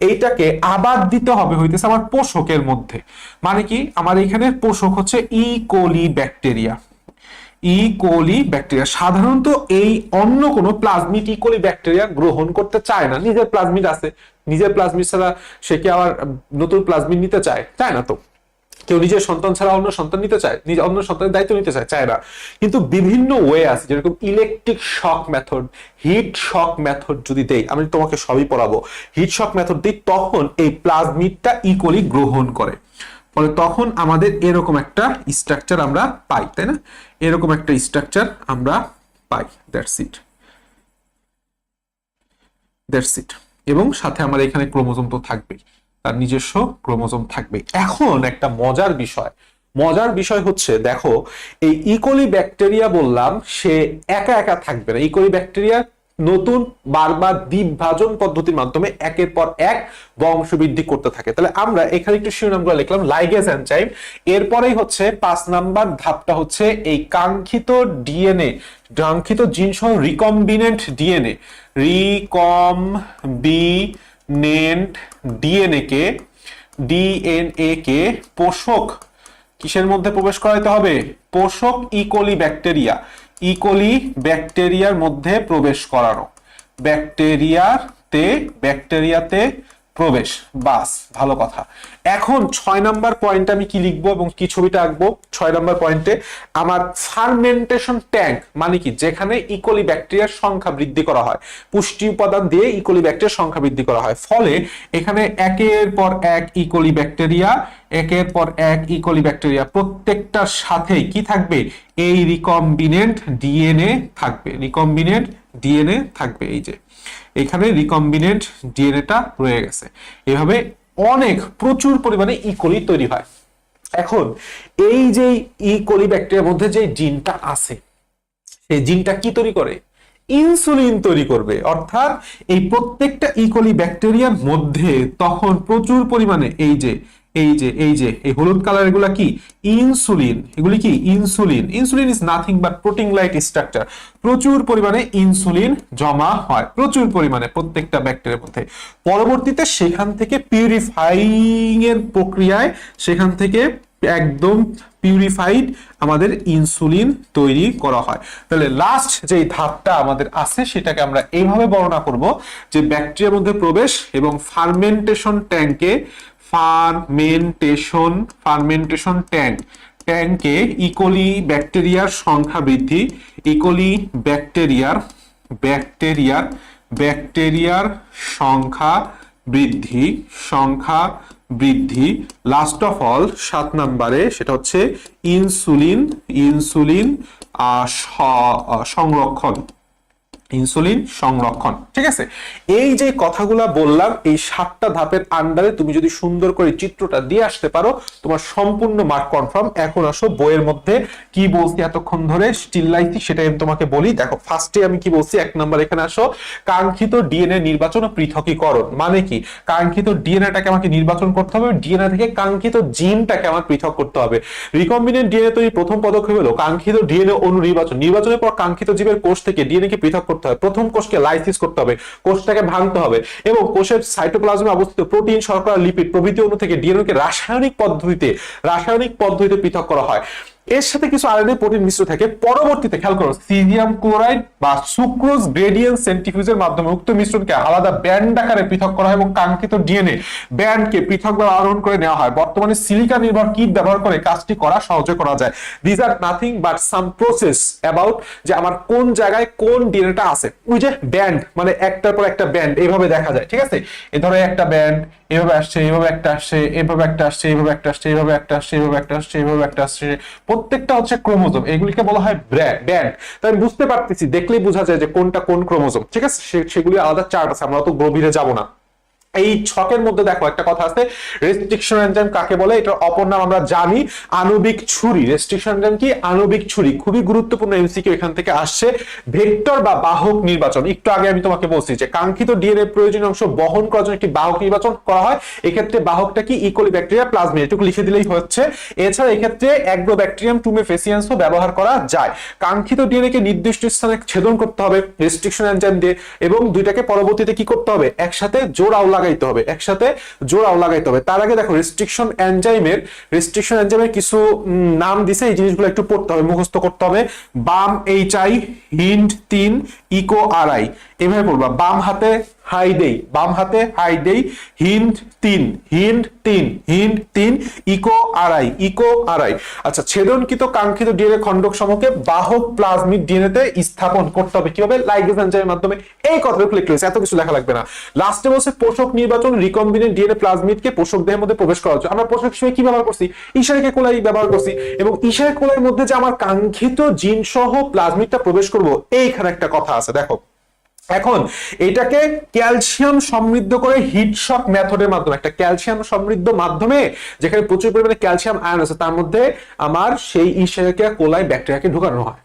এইটাকে আবার দিতে হবে হইতেছে আমার পোষকের মধ্যে। মানে কি, আমার এখানে পোষক হচ্ছে ইকোলি ব্যাকটেরিয়া। ইকোলি ব্যাকটেরিয়া সাধারণত এই অন্য কোনো প্লাজমিড ইকোলি ব্যাকটেরিয়া গ্রহণ করতে চায় না। নিজের প্লাজমিড আছে, নিজের প্লাজমিড ছাড়া সে কি আবার নতুন প্লাজমিড নিতে চায়? চায় না তো। কেউ নিজের সন্তান ছাড়া অন্য সন্তান নিতে চায়, অন্য সন্তানের দায়িত্ব নিতে চায়? চায় না। কিন্তু বিভিন্ন ওয়ে আছে, যেরকম ইলেকট্রিক শক মেথড, হিট শক মেথড যদি দেই, আমি তোমাকে সবই পড়াবো, হিট শক মেথড দিই, তখন এই প্লাজমিডটা ইকোলি গ্রহণ করে। ফলে তখন আমাদের এরকম একটা স্ট্রাকচার আমরা পাই, তাই না? এরকম একটা স্ট্রাকচার আমরা পাই। That's it. এবং সাথে আমার এখানে ক্রোমোজোম তো থাকবেই, তার নিজস্ব ক্রোমোজোম থাকবে। এখন একটা মজার বিষয় হচ্ছে, দেখো এই ইকোলি ব্যাকটেরিয়া বললাম সে একা একা থাকবে না। ইকোলি ব্যাকটেরিয়া নতুন বারবার দ্বিভাজন পদ্ধতির মাধ্যমে একের পর এক বংশবৃদ্ধি করতে থাকে। তাহলে আমরা এখানে একটু শিরোনামগুলো লিখলাম, লাইগেজ এনজাইম। এরপরেই হচ্ছে 5 নাম্বার ধাপটা হচ্ছে এই কাঙ্ক্ষিত ডিএনএ, কাঙ্ক্ষিত জিন সহ রিকম্বিনেন্ট ডিএনএ, রিকম্বিনেন্ট ডিএনএ কে পোষক কিসের মধ্যে প্রবেশ করাইতে হবে, পোষক ইকোলি ব্যাকটেরিয়ার মধ্যে প্রবেশ করানো, ব্যাকটেরিয়াতে প্রবেশ। বাস, ভালো কথা। এখন 6 নাম্বার পয়েন্ট আমি কি লিখবো এবং কি ছবিটা আঁকবো? 6 নাম্বার পয়েন্টে আমার ফার্মেন্টেশন ট্যাঙ্ক, মানে কি, যেখানে ইকোলি ব্যাকটেরিয়ার সংখ্যা বৃদ্ধি করা হয়, পুষ্টি উপাদান দিয়ে ইকোলি ব্যাকটেরিয়ার সংখ্যা বৃদ্ধি করা হয়। ফলে এখানে একের পর এক ইকোলি ব্যাকটেরিয়া প্রত্যেকটার সাথেই কি থাকবে, এই রিকম্বিনেন্ট ডিএনএ থাকবে। এই যে এখানে রিকম্বিনেন্ট ডিএনএটা রয়ে গেছে। এভাবে প্রচুর পরিমাণে ইকোলি তৈরি হয়। এখন এই যে ইকোলি ব্যাকটেরিয়ার মধ্যে যে জিনটা আছে, সেই জিনটা কি তৈরি করে, ইনসুলিন তৈরি করবে। অর্থাৎ এই প্রত্যেকটা ইকোলি ব্যাকটেরিয়ার মধ্যে তখন প্রচুর পরিমাণে এই হলুদ কালার, এগুলা কি, ইনসুলিন। এগুলি কি, insulin is nothing but protein like structure. প্রচুর পরিমাণে ইনসুলিন জমা হয়, প্রচুর পরিমাণে প্রত্যেকটা ব্যাকটেরিয়ার মধ্যে। পরবর্তীতে সেখান থেকে পিউরিফাইং এর প্রক্রিয়ায় সেখান থেকে একদম পিউরিফাইড আমাদের ইনসুলিন তৈরি করা হয়। তাহলে লাস্ট যে ধাপটা আমাদের আছে সেটাকে আমরা এইভাবে বর্ণনা করব যে ব্যাকটেরিয়ার মধ্যে প্রবেশ এবং ফার্মেন্টেশন ট্যাঙ্কে ইকোলি ব্যাকটেরিয়ার সংখ্যা সংখ্যা বৃদ্ধি লাস্ট অফ অল 7 নম্বরে সেটা হচ্ছে ইনসুলিন সংরক্ষণ। ইনসুলিন সংরক্ষণ। ঠিক আছে, এই যে কথাগুলা বললাম এই 7টা ধাপের আন্ডারে তুমি যদি সুন্দর করে চিত্রটা দিয়ে আসতে পারো তোমার সম্পূর্ণ মার্ক কনফার্ম। এখন আসো বইয়ের মধ্যে কি বলছি এতক্ষণ ধরে স্টিল লাইসি সেটা আমি তোমাকে বলি। দেখো ফার্স্টে আমি কি বলছি, 1 নম্বর এখানে আসো, কাঙ্ক্ষিত ডিএনএ নির্বাচন ও পৃথকীকরণ। মানে কি, কাঙ্ক্ষিত ডিএনএটাকে আমাকে নির্বাচন করতে হবে, ডিএনএ থেকে কাঙ্ক্ষিত জিনটাকে আমার পৃথক করতে হবে। রিকম্বিনেন্ট ডিএনএ তৈরি প্রথম পদক্ষেপ হলো কাঙ্ক্ষিত ডিএনএ অণু নির্বাচন। নির্বাচনের পর কাঙ্ক্ষিত জীবের কোষ থেকে ডিএনএ কে পৃথক করতে হবে। প্রথম কোষকে লাইসিস করতে হবে, কোষটাকে ভাঙতে হবে এবং কোষের সাইটোপ্লাজমে অবস্থিত প্রোটিন, শর্করা, লিপিড প্রভৃতি অণু থেকে ডিএনএ কে রাসায়নিক পদ্ধতিতে পৃথক করা হয়। এর সাথে কিছু আরএনএ প্রোটিন মিশ্র থাকে। পরবর্তীতে খেয়াল করো, সিজিয়াম ক্লোরাইড বা সুক্রোজ গ্রেডিয়েন্ট সেন্ট্রিফিউজের মাধ্যমে উক্ত মিশ্রণকে আলাদা ব্যান্ড আকারে পৃথক করা হয় এবং কাঙ্ক্ষিত ডিএনএ ব্যান্ডকে পৃথকভাবে আহরণ করে নেওয়া হয়। বর্তমানে সিলিকা নির্ভর কিট ব্যবহার করে কাজটি করা সহজে করা যায়। This are nothing but some process about যে আমার কোন জায়গায় কোন ডিএনএটা আছে। ওই যে ব্যান্ড মানে একটার পর একটা ব্যান্ড এইভাবে দেখা যায়। ঠিক আছে, এই ধরো একটা ব্যান্ড এভাবে আসছে, এইভাবে একটা আসছে, এভাবে একটা আসছে, এইভাবে একটা আসছে, এইভাবে একটা আসছে, এইভাবে একটা আসছে, এইভাবে একটা আসছে, প্রত্যেকটা হচ্ছে ক্রোমোজোম। এগুলিকে বলা হয় ব্যান্ড। তাই আমি বুঝতে পারতেছি, দেখলেই বোঝা যায় যে কোনটা কোন ক্রোমোজোম। ঠিক আছে, সেগুলি আলাদা চার্ট আছে, আমরা অত গভীরে যাব না। এই ছকের মধ্যে দেখো একটা কথা আছে, রেস্ট্রিকশন এনজাইম কাকে বলে, এটার অপর নাম আমরা জানি আণবিক ছুরি। রেস্ট্রিকশন এনজাইম কি? আণবিক ছুরি। খুবই গুরুত্বপূর্ণ এমসিকিউ এখান থেকে আসছে। ভেক্টর বা বাহক নির্বাচন, একটু আগে আমি তোমাকে বলছি যে কাঙ্ক্ষিত ডিএনএ প্রয়োজনীয় অংশ বহন করার জন্য একটি বাহক নির্বাচন করা হয়। এক্ষেত্রে বাহকটা কি? ইকোলি ব্যাকটেরিয়া, প্লাজমিড, এটুকু লিখে দিলেই হচ্ছে। এছাড়া এক্ষেত্রে অ্যাগ্রোব্যাকটেরিয়াম টুমেফেসিয়েন্সও ব্যবহার করা যায়। কাঙ্ক্ষিত ডিএনএ কে নির্দিষ্ট স্থানে ছেদন করতে হবে রেস্ট্রিকশন এনজাইম দিয়ে এবং দুইটাকে পরবর্তীতে কি করতে হবে? একসাথে জোড়াও লাগাইতে হবে। তার আগে দেখো রেস্ট্রিকশন এনজাইমের কিছু নাম দিছে, এই জিনিসগুলো একটু পড়তে হবে, মুখস্থ করতে হবে। বাম এইচআই, হিন্ড 3, ইকো আরআই, এভাবে পড়বা। বাম হাতে হাই দেই, হিন্ড 3, ইকো আরআই। আচ্ছা, ছেদনকৃত কাঙ্ক্ষিত ডিএনএ খণ্ডক সমূহকে বাহক প্লাজমিড ডিএনএ তে স্থাপন করতে হবে কিভাবে? লাইগেজ এনজাইমের মাধ্যমে। এই কথাটা লিখতে হয়েছে, এত কিছু লেখা লাগবে না। লাস্টে বলছে পোষক নির্বাচন, রিকম্বিনেন্ট ডিএনএ প্লাজমিডকে পোষক দেহের মধ্যে প্রবেশ করা হচ্ছে। আমরা পোষক হিসেবে কি ব্যবহার করছি? ইশারিকা কোলাই ব্যবহার করছি এবং ইশারিকা কোলাইয়ের মধ্যে যে আমার কাঙ্ক্ষিত জিন সহ প্লাজমিডটা প্রবেশ করব, এইখানে একটা কথা আছে দেখো। এখন এটাকে ক্যালসিয়াম সমৃদ্ধ করে হিট শক মেথডের মাধ্যমে, একটা ক্যালসিয়াম সমৃদ্ধ মাধ্যমে যেখানে প্রচুর পরিমাণে ক্যালসিয়াম আয়ন আছে তার মধ্যে আমার সেই ইশারিকা কোলাই ব্যাকটেরিয়াকে ঢুকানো হয়।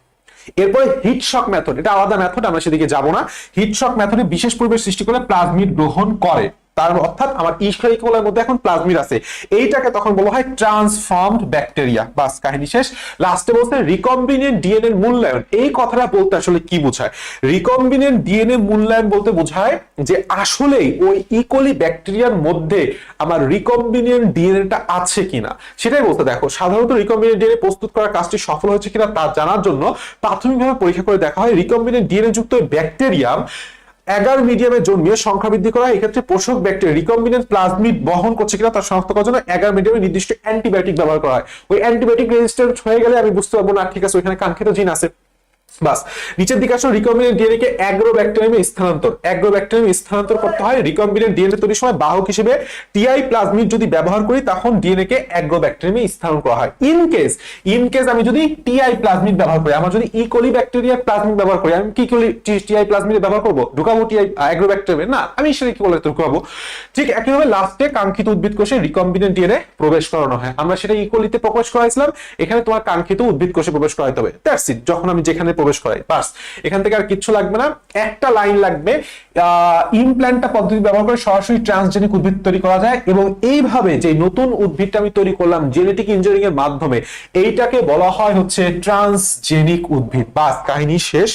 এরপরে হিট শক মেথড, এটা আলাদা মেথড, আমরা সেদিকে যাব না। হিট শক মেথডে বিশেষ পরিবেশ সৃষ্টি করে প্লাজমিড গ্রহণ করে, তার অর্থাৎ আমার ইশারিকা কোলাইয়ের মধ্যে এখন প্লাজমিড আছে, এইটাকে তখন বলা হয় ট্রান্সফর্মড ব্যাকটেরিয়া। বাস, কাহিনী শেষ। লাস্টে বলছে রিকম্বিনেন্ট ডিএনএ মূল্যায়ন। এই কথাটা বলতে আসলে কি বোঝায়? রিকম্বিনেন্ট ডিএনএ মূল্যায়ন বলতে বোঝায় যে আসলেই ওই ইকোলি ব্যাকটেরিয়ার মধ্যে আমার রিকম্বিনেন্ট ডিএনএটা আছে কিনা সেটাই বলতে। দেখো, সাধারণত রিকম্বিনেন্ট ডিএনএ প্রস্তুত করার কাজটি সফল হয়েছে কিনা তা জানার জন্য প্রাথমিকভাবে পরীক্ষা করে দেখা হয় রিকম্বিনেন্ট ডিএনএ যুক্ত ব্যাকটেরিয়াম এগার মিডিয়ামে জন্মিয়ে সংখ্যা বৃদ্ধি করা। এক্ষেত্রে পোষক ব্যাকটেরিয়া রিকম্বিনেন্ট প্লাজমিড বহন করছে কিনা তা শনাক্ত করার জন্য এগার মিডিয়ামে নির্দিষ্ট অ্যান্টিবায়োটিক ব্যবহার করা হয়। ওই অ্যান্টিবায়োটিক রেজিস্ট্যান্ট হয়ে গেলে আমি বুঝতে পারবো না ঠিক আছে ওইখানে কাঙ্ক্ষিত জিন আছে। বাস, নিচের দিকে আসলে রিকম্বিনেন্ট ডিএনএ কে অ্যাগ্রোব্যাকটেরিয়ামে স্থানান্তর করতে হয়। রিকম্বিনেন্ট ডিএনএ তৈরির সময় বাহক হিসেবে টিআই প্লাজমিড যদি ব্যবহার করি তখন ডিএনএ কে অ্যাগ্রোব্যাকটেরিয়ামে স্থানান্তর করা হয়। ইন কেস আমি যদি টিআই প্লাজমিড ব্যবহার করি, আমার যদি ইকোলি ব্যাকটেরিয়ার প্লাজমিড ব্যবহার করি, আমি কি টিআই প্লাজমিড ব্যবহার করব? ঢুকাবো টিআই অ্যাগ্রোব্যাকটেরিয়ামে? না, আমি সেটা কি বলে ঢুকাবো। ঠিক একইভাবে লাস্টে কাঙ্ক্ষিত উদ্ভিদ কোষে রিকম্বিনেন্ট ডিএনএ প্রবেশ করানো হয়। আমরা সেটা ইকোলিতে প্রবেশ করাইছিলাম, এখানে তোমার কাঙ্ক্ষিত উদ্ভিদ কোষে প্রবেশ করাইতে হবে। That's it. যখন আমি যেখানে প্রবেশ করাই, বাস, এখান থেকে আর কিচ্ছু লাগবে না। একটা লাইন লাগবে, ইমপ্ল্যান্টটা পদ্ধতি ব্যবহার করে সরাসরি ট্রান্সজেনিক উদ্ভিদ তৈরি করা যায় এবং এইভাবে যে নতুন উদ্ভিদটা আমি তৈরি করলাম জেনেটিক ইঞ্জিনিয়ারিং এর মাধ্যমে, এইটাকে বলা হয় হচ্ছে ট্রান্সজেনিক উদ্ভিদ। বাস, কাহিনী শেষ।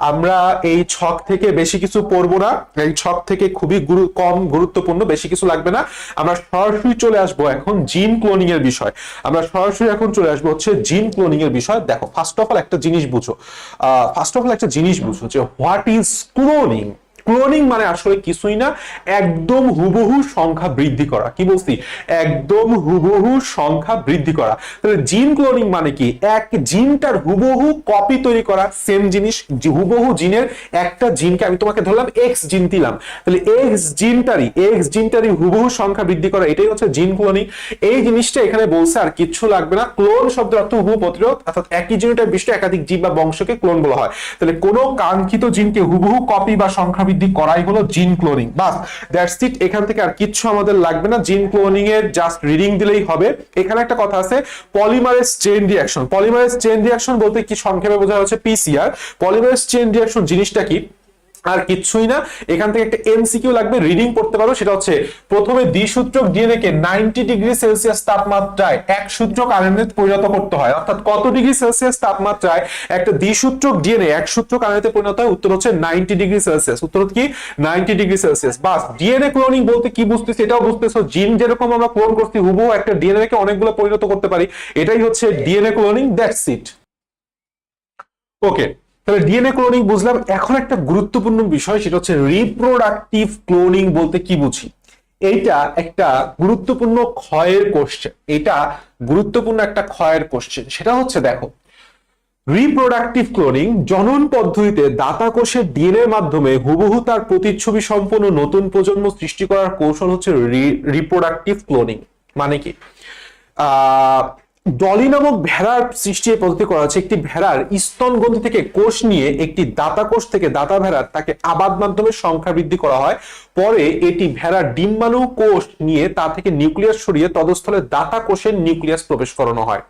আমরা এই ছক থেকে বেশি কিছু পড়বো না, এই ছক থেকে খুবই কম গুরুত্বপূর্ণ, বেশি কিছু লাগবে না। আমরা সরাসরি চলে আসবো এখন জিন ক্লোনিং এর বিষয়। হচ্ছে জিন ক্লোনিং এর বিষয়। দেখো, ফার্স্ট অফ অল একটা জিনিস বুঝো যে হোয়াট ইজ ক্লোনিং। ক্লোনিং মানে আসলে কিছুই না, একদম হুবহু সংখ্যা বৃদ্ধি করা। কি বলছি? একদম হুবহু সংখ্যা বৃদ্ধি করা। তাহলে জিন ক্লোনিং মানে কি? এক জিনটার হুবহু কপি তৈরি করা, সেম জিনিস, হুবহু জিনের একটা জিনকে আমি তোমাকে ধরলাম এক্স জিন দিলাম, তাহলে এক্স জিনটারই হুবহু সংখ্যা বৃদ্ধি করা, এটাই হচ্ছে জিন ক্লোনিং। এই জিনিসটা এখানে বলছে, আর কিচ্ছু লাগবে না। ক্লোন শব্দের অর্থ হুবহু প্রতিরোধ, অর্থাৎ একই জিনোটাইপ বিশিষ্ট একাধিক জীব বা বংশকে ক্লোন বলা হয়। তাহলে কোনো কাঙ্ক্ষিত জিনকে হুবহু কপি বা সংখ্যা বৃদ্ধি করাই হলো জিন ক্লোনিং। Bus, that's it. এখান থেকে আর কিচ্ছু আমাদের লাগবে না, জিন ক্লোনিং এর জাস্ট রিডিং দিলেই হবে। এখানে একটা কথা আছে, polymerase chain reaction. Polymerase chain reaction বলতে কি সংক্ষেপে বোঝা হচ্ছে পিসিআর। পলিমারেজ চেইন রিঅ্যাকশন জিনিসটা কি? আর কিচ্ছুই না। এখান থেকে একটা এমসিকিউ লাগবে, রিডিং করতে পারো। সেটা হচ্ছে, প্রথমে দ্বিসূত্রক ডিএনএ কে 90 ডিগ্রি সেলসিয়াস তাপমাত্রায় এক সূত্রক আরএনএ পরিণত করতে হয়। অর্থাৎ কত ডিগ্রি সেলসিয়াস তাপমাত্রায় একটা দ্বিসূত্রক ডিএনএ এক সূত্রক আরএনএ পরিণত হয়? উত্তর হচ্ছে 90 ডিগ্রি সেলসিয়াস। উত্তর কি? 90 ডিগ্রি সেলসিয়াস। বাস, ডিএনএ ক্লোনিং বলতে কি বুঝতেছি এটাও বুঝতেছো। জিন যেরকম আমরা ক্লোন করছি, হুবহু একটা ডিএনএ কে অনেকগুলো পরিণত করতে পারি, এটাই হচ্ছে DNA cloning. That's it. Okay, তাহলে ডিএনএ ক্লোনিং বুঝলাম। এখন একটা গুরুত্বপূর্ণ বিষয়, সেটা হচ্ছে রিপ্রোডাক্টিভ ক্লোনিং বলতে কি বুঝি। এইটা একটা গুরুত্বপূর্ণ ক্ষয়ের কোশ্চেন, এটা গুরুত্বপূর্ণ একটা ক্ষয়ের কোশ্চেন। সেটা হচ্ছে, দেখো, রিপ্রোডাক্টিভ ক্লোনিং জনন পদ্ধতিতে দাতা কোষের ডিএনএর মাধ্যমে হুবহু তার প্রতিচ্ছবি সম্পন্ন নতুন প্রজন্ম সৃষ্টি করার কৌশল হচ্ছে রিপ্রোডাক্টিভ ক্লোনিং। মানে কি? ডলি নামক ভেড়ার সৃষ্টি পদ্ধতি করা হচ্ছে। একটি ভেড়ার স্তন গ্রন্থি থেকে কোষ নিয়ে একটি দাতা কোষ থেকে দাতা ভেড়ার তাকে আবাদ মাধ্যমে সংখ্যা বৃদ্ধি করা হয়। পরে এটি ভেড়ার ডিম্বাণু কোষ নিয়ে তা থেকে নিউক্লিয়াস সরিয়ে তদস্থলে দাতা কোষের নিউক্লিয়াস প্রবেশ করানো হয়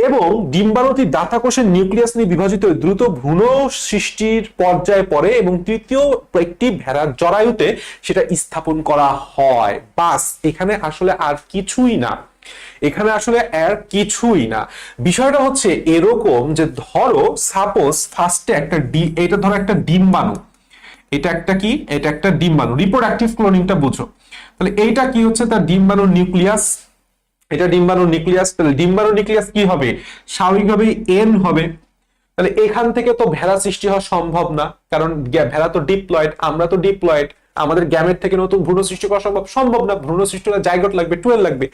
এবং ডিম্বাণুটি দাতা কোষের নিউক্লিয়াস নিয়ে বিভাজিত হয়ে দ্রুত ভ্রূণ সৃষ্টির পর্যায়ে পড়ে এবং তৃতীয় একটি ভেড়ার জরায়ুতে সেটা স্থাপন করা হয়। বাস, এখানে আসলে আর কিছুই না, এখানে আসলে আর কিছুই না। বিষয়টা হচ্ছে এরকম যে, ধরো সাপোজ ফার্স্টে একটা এটা ধরো একটা ডিম্বাণু, এটা একটা কি? এটা একটা ডিম্বাণু। রিপ্রোডাক্টিভ ক্লোনিংটা বুঝো। তাহলে এইটা কি হচ্ছে? তার ডিম্বাণুর নিউক্লিয়াস, এটা ডিম্বাণুর নিউক্লিয়াস। তাহলে ডিম্বাণুর নিউক্লিয়াস কি হবে? স্বাভাবিকভাবেই এন হবে। তাহলে এখান থেকে তো ভেড়া সৃষ্টি হওয়া সম্ভব না, কারণ ভেড়া তো ডিপ্লয়েড, আমরা তো ডিপ্লয়েড। আমাদের গ্যামেট থেকে নতুন ভ্রূণ সৃষ্টি করা সম্ভব না। ভ্রূণ সৃষ্টি হলে জাইগোট লাগবে, 12 লাগবে।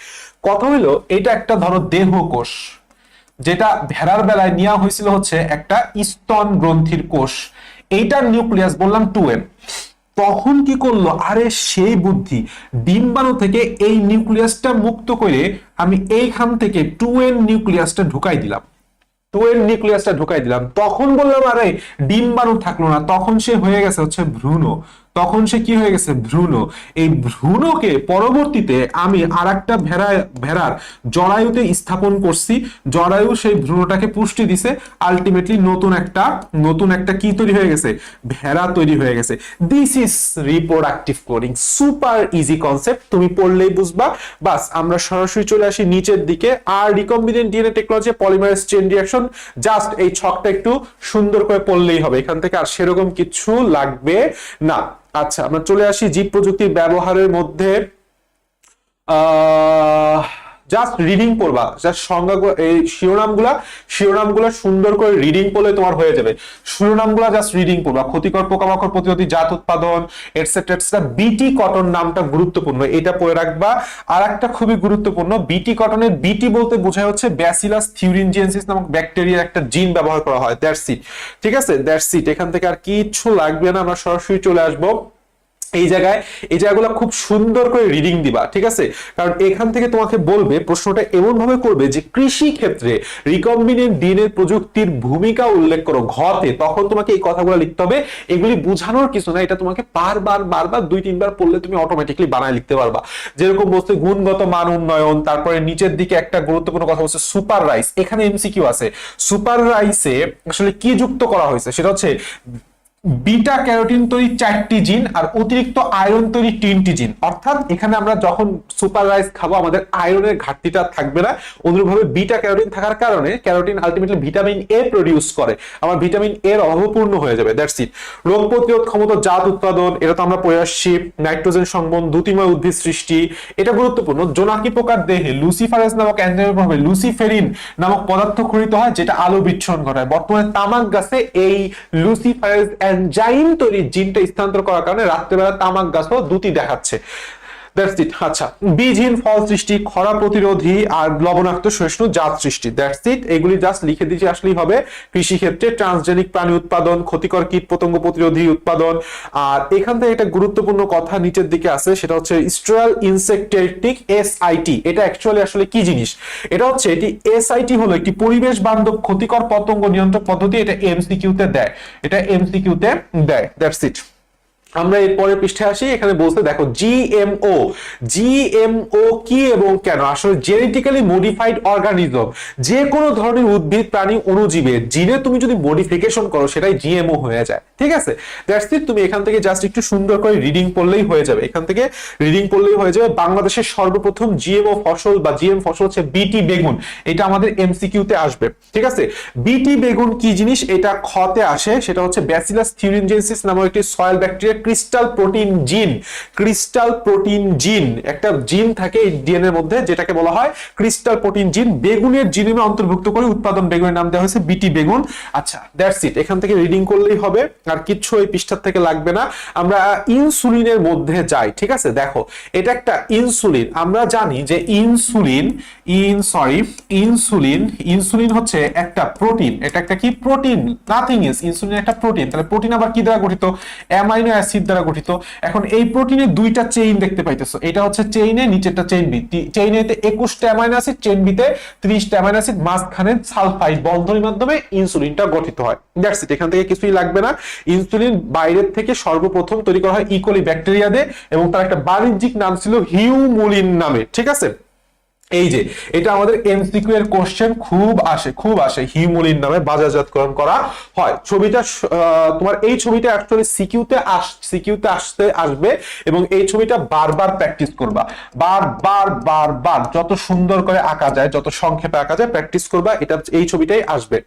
কথা হইলো, এটা একটা ধরো দেহকোষ, যেটা ভেড়ার বেলায় নেওয়া হয়েছিল হচ্ছে একটা স্তন গ্রন্থির কোষ। এইটার নিউক্লিয়াস বললাম 2n। তখন কি করলো? আরে সেই বুদ্ধি, ডিম্বাণু থেকে এই নিউক্লিয়াসটা মুক্ত করে আমি এইখান থেকে 2n নিউক্লিয়াসটা ঢুকাই দিলাম, 2n নিউক্লিয়াসটা ঢুকাই দিলাম। তখন বললাম আরে ডিম্বাণু থাকলো না, তখন সে হয়ে গেছে হচ্ছে ভ্রূণ। তখন সে কি হয়ে গেছে? ভ্রূণ। এই ভ্রূণকে পরবর্তীতে আমি আরেকটা ভেড়ার জরায়ুতে স্থাপন করছি। জরায়ু সেই ভ্রূণটাকে পুষ্টি দিছে, আলটিমেটলি নতুন একটা কি তৈরি হয়ে গেছে? ভেড়া তৈরি হয়ে গেছে। This is reproductive cloning. Super easy concept, তুমি পড়লেই বুঝবা। বাস, আমরা সরাসরি চলে আসি নিচের দিকে। আর recombinant DNA technology, polymerase chain reaction, just এই ছকটা একটু সুন্দর করে পড়লেই হবে। এখান থেকে আর সেরকম কিছু লাগবে না। আচ্ছা, আমরা চলে আসি জীব প্রযুক্তির ব্যবহারের মধ্যে। জাস্ট রিডিং করবা, জাস্ট সংজ্ঞাগুলো, এই শিরোনামগুলা সুন্দর করে রিডিং করলে তোমার হয়ে যাবে। শিরোনামগুলা জাস্ট রিডিং করবা। ক্ষতিকর পোকামাকড় প্রতিরোধী জাত উৎপাদন, এটসেট্রা এটসেট্রা। বিটি কটন নামটা গুরুত্বপূর্ণ, এটা পড়ে রাখবা। আর একটা খুবই গুরুত্বপূর্ণ, বিটি কটনের বিটি বলতে বোঝায় হচ্ছে ব্যাসিলাস থিউরিনজিয়েন্সিস নামক ব্যাকটেরিয়ার একটা জিন ব্যবহার করা হয়। That's it. ঠিক আছে, দ্যাটস ইট। এখান থেকে আর কিছু লাগবে না, আমরা সরাসরি চলে আসবো এই জায়গাগুলো খুব সুন্দর করে রিডিং দিবা। ঠিক আছে, কারণ এখান থেকে তোমাকে বলবে, প্রশ্নটা এমন ভাবে করবে যে কৃষি ক্ষেত্রে রিকম্বিনেন্ট ডিএনএ প্রযুক্তির ভূমিকা উল্লেখ করো ঘতে। তখন তোমাকে এই কথাগুলো লিখতে হবে। এগুলি বোঝানোর কিছু না, এটা তোমাকে বারবার 2-3 বার পড়লে তুমি অটোমেটিকলি বানায় লিখতে পারবা। যেরকম বলছে গুণগত মান উন্নয়ন, তারপরে নিচের দিকে একটা গুরুত্বপূর্ণ কথা বলছে সুপার রাইস। এখানে এমসিকিউ আছে, সুপার রাইসে আসলে কি যুক্ত করা হয়েছে? সেটা হচ্ছে বিটা ক্যারোটিন তৈরি 4টি জিন আর অতিরিক্ত আয়রন তৈরি 3টি জিন। অর্থাৎ এখানে আমরা যখন সুপার রাইস খাবো, আমাদের আয়রনের ঘাটতিটা থাকবে না। অনুরূপভাবে বিটা ক্যারোটিন থাকার কারণে carotene ultimately vitamin A produce করে, আমার ভিটামিন এর অভাবপূর্ণ হয়ে যাবে। That's it. রোগ প্রতিরোধ ক্ষমতা জাত উৎপাদন, এটা তো আমরা পড়ে আসছি। নাইট্রোজেন সংবহন, দ্যুতিময় উদ্ভিদ সৃষ্টি, এটা গুরুত্বপূর্ণ। জোনাকি পোকার দেহে লুসিফারেস নামক এনজাইমের প্রভাবে লুসিফেরিন নামক পদার্থ ক্ষরিত হয়, যেটা আলো বিচ্ছুরণ ঘটায়। বর্তমানে তামাক গাছে এই লুসিফারেস এনজাইম তৈরির জিনটা স্থানান্তর করার কারণে রাত্রেবেলা তামাক গাছও দ্যুতি দেখাচ্ছে। That's it. আচ্ছা, বীজহীন ফল সৃষ্টি, খরা প্রতিরোধী আর লবণাক্ত সহিষ্ণু জাত সৃষ্টি। That's it. এগুলি জাস্ট লিখে দিতে আসলেই হবে। কৃষি ক্ষেত্রে ট্রান্সজেনিক প্রাণী উৎপাদন, ক্ষতিকর কীট পতঙ্গ প্রতিরোধী উৎপাদন। আর এখান থেকে একটা গুরুত্বপূর্ণ কথা নিচের দিকে আছে, সেটা হচ্ছে স্টেরাল ইনসেক্টেটিক এসআইটি। এটা অ্যাকচুয়ালি আসলে কি জিনিস? এটা হচ্ছে এসআইটি হলো একটি পরিবেশ বান্ধব ক্ষতিকর পতঙ্গ নিয়ন্ত্রণ পদ্ধতি। এটা এমসিকিউতে দেয়, এটা এমসিকিউতে দেয়। That's it. আমরা এর পরের পৃষ্ঠায় আসি। এখানে বলতে দেখো জিএমও। জিএমও কি এবং কেন? আসলে জেনেটিক্যালি মডিফাইড অর্গানিজম, যে কোনো ধরনের উদ্ভিদ প্রাণী অণুজীবের জিনে তুমি যদি মডিফিকেশন করো সেটাই জিএমও হয়ে যায়। ঠিক আছে, দ্যাটস ইট। তুমি এখান থেকে জাস্ট একটু সুন্দর করে রিডিং পড়লেই হয়ে যাবে। এখান থেকে রিডিং পড়লেই হয়ে যাবে। বাংলাদেশের সর্বপ্রথম জিএমও ফসল বা জিএম ফসল হচ্ছে বিটি বেগুন। এটা আমাদের এমসিকিউতে আসবে। ঠিক আছে, বিটি বেগুন কি জিনিস? এটা খতে আসে। সেটা হচ্ছে ব্যাসিলাস থিউরিনজেন্সিস নামক একটি সয়েল ব্যাকটেরিয়া ক্রিস্টাল প্রোটিন জিন। ক্রিস্টাল প্রোটিন জিন, একটা জিন থাকে এই ডিএনএ এর মধ্যে যেটাকে বলা হয় ক্রিস্টাল প্রোটিন জিন। বেগুনের জিনোমে অন্তর্ভুক্ত করে উৎপাদন বেগুনের নাম দেওয়া হয়েছে বিটি বেগুন। আচ্ছা, দ্যাটস ইট। এখান থেকে রিডিং করলেই হবে, আর কিচ্ছু এই পৃষ্ঠার থেকে লাগবে না। আমরা ইনসুলিনের মধ্যে যাই। ঠিক আছে, দেখো এটা একটা ইনসুলিন। আমরা জানি যে ইনসুলিন ইনসুলিন হচ্ছে একটা প্রোটিন। এটা একটা কি প্রোটিন? নাথিং ইজ, ইনসুলিন একটা প্রোটিন। তাহলে প্রোটিন আবার কি দ্বারা গঠিত? অ্যামাইনো অ্যাসিড দ্বারা গঠিত। এখন এই প্রোটিনে দুইটা চেইন দেখতে পাইতেছো। এটা হচ্ছে চেইন এ, নিচেরটা চেইন বি। চেইন এ তে 21টা অ্যামাইনো অ্যাসিড, চেইন বি তে 30টা অ্যামাইনো অ্যাসিড, মাঝখানে সালফাইড বন্ধনের মাধ্যমে ইনসুলিনটা গঠিত হয়। That's it. এখান থেকে কিছুই লাগবে না। ইনসুলিন বাইরের থেকে সর্বপ্রথম তৈরি করা হয় ইকোলি ব্যাকটেরিয়া দিয়ে, এবং তার একটা বাণিজ্যিক নাম ছিল হিউমুলিন নামে। ঠিক আছে, এই যে এটা আমাদের এমসিকিউ এর কোশ্চেন খুব আসে হিউমুলিন নামে বাজারজাতকরণ করা হয়। ছবিটা তোমার এই ছবিটা অ্যাকচুয়ালি সিকিউতে আসবে, এবং এই ছবিটা বারবার প্র্যাকটিস করবা। বারবার যত সুন্দর করে আঁকা যায়, যত সংক্ষেপে আঁকা যায় প্র্যাকটিস করবা। এটা এই ছবিটাই আসবে।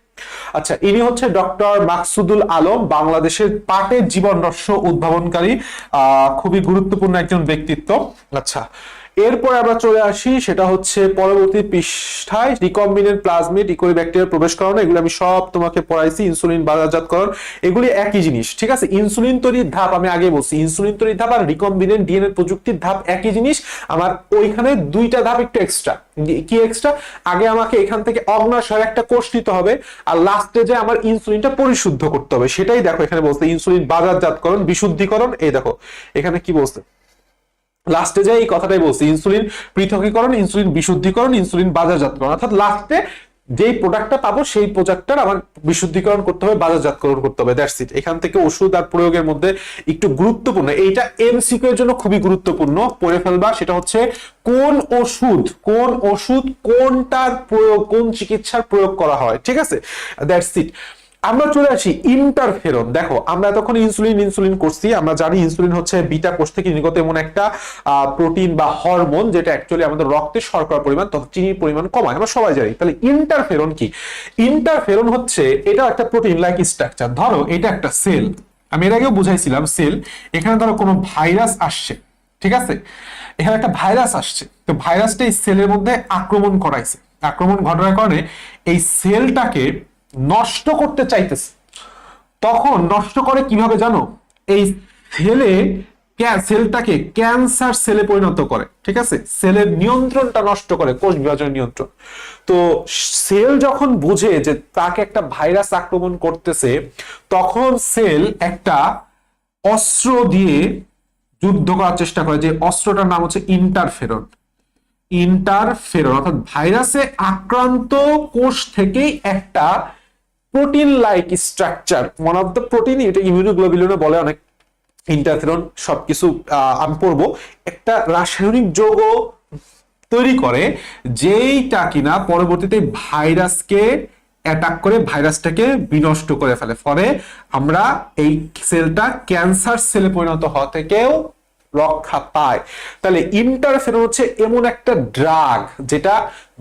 আচ্ছা, ইনি হচ্ছে ডক্টর মাকসুদুল আলম, বাংলাদেশের পাটের জীবন রহস্য উদ্ভাবনকারী, খুবই গুরুত্বপূর্ণ একজন ব্যক্তিত্ব। আচ্ছা, এরপরে আমরা চলে আসি, সেটা হচ্ছে পরবর্তী পৃষ্ঠায় রিকম্বিনেন্ট প্লাজমিড ইকোলি ব্যাকটেরিয়া প্রবেশ করানো। এগুলো আমি সব তোমাকে পড়াইছি। ইনসুলিন বাজারজাতকরণ এগুলি একই জিনিস। ঠিক আছে, ইনসুলিন তৈরির ধাপ আমি আগে বলছি, ইনসুলিন তৈরির ধাপ আর রিকম্বিনেন্ট ডিএনএ প্রযুক্তির ধাপ একই জিনিস। আমার ওইখানে দুইটা ধাপ একটু এক্সট্রা। কি এক্সট্রা? আগে আমাকে এখান থেকে অগ্নাশয় একটা কোষ নিতে হবে, আর লাস্টে যে আমার ইনসুলিনটা পরিশুদ্ধ করতে হবে। সেটাই দেখো এখানে বলছে ইনসুলিন বাজারজাতকরণ, বিশুদ্ধিকরণ। এই দেখো এখানে কি বলছে, লাস্টে যে এই কথাটাই বলছি, ইনসুলিন পৃথকীকরণ, ইনসুলিন বিশুদ্ধিকরণ, ইনসুলিন বাজারজাতকরণ। অর্থাৎ লাস্টে যেই প্রোডাক্টটা পাবো সেই প্রোডাক্টটার আমার বিশুদ্ধিকরণ করতে হবে, বাজারজাতকরণ করতে হবে। That's it. এখান থেকে ওষুধ আর প্রয়োগের মধ্যে একটু গুরুত্বপূর্ণ, এইটা এমসিকিউ এর জন্য খুবই গুরুত্বপূর্ণ, পড়ে ফেলবা। সেটা হচ্ছে কোন ওষুধ কোনটার প্রয়োগ, কোন চিকিৎসার প্রয়োগ করা হয়। ঠিক আছে, দ্যাটস ইট। আমরা চলে আসি ইন্টারফেরন। দেখো আমরা এতক্ষণ ইনসুলিন করছি। আমরা জানি ইনসুলিন হচ্ছে বিটা কোষ থেকে নির্গত এমন একটা প্রোটিন বা হরমোন, যেটা অ্যাকচুয়ালি আমাদের রক্তে শর্করার পরিমাণ তথা চিনির পরিমাণ কমায়, আমরা সবাই জানি। তাহলে ইন্টারফেরন কি? ইন্টারফেরন হচ্ছে এটা একটা প্রোটিন লাইক স্ট্রাকচার। ধরো এটা একটা সেল, আমি এর আগেও বুঝাইছিলাম সেল। এখানে ধরো কোনো ভাইরাস আসছে। ঠিক আছে, এখানে একটা ভাইরাস আসছে, তো ভাইরাসটা এই সেলের মধ্যে আক্রমণ ঘটার কারণে এই সেলটাকে নষ্ট করতে চাইতেছে। তখন নষ্ট করে কিভাবে জানো? এই সেলটাকে ক্যান্সার সেলে পরিণত করে। ঠিক আছে, সেলের নিয়ন্ত্রণটা নষ্ট করে, কোষ বিভাজনের নিয়ন্ত্রণ। তো সেল যখন বুঝে যে তাকে একটা ভাইরাস আক্রমণ করতেছে, তখন সেল একটা অস্ত্র দিয়ে যুদ্ধ করার চেষ্টা করে, যে অস্ত্রটার নাম হচ্ছে ইন্টারফেরন। অর্থাৎ ভাইরাসে আক্রান্ত কোষ থেকেই একটা protein like structure, one of the protein, এটা ইমিউনোগ্লোবুলিনও বলে অনেক। ইন্টারফেরন সবকিছু আমি পড়বো। একটা রাসায়নিক যৌগ তৈরি করে যেইটা কিনা পরবর্তীতে ভাইরাসকে অ্যাটাক করে, ভাইরাসটাকে বিনষ্ট করে ফেলে। ফলে আমরা এই সেলটা ক্যান্সার সেলে পরিণত হওয়া থেকেও রক্ষা পায়। তাহলে ইন্টারফেরন হচ্ছে এমন একটা ড্রাগ যেটা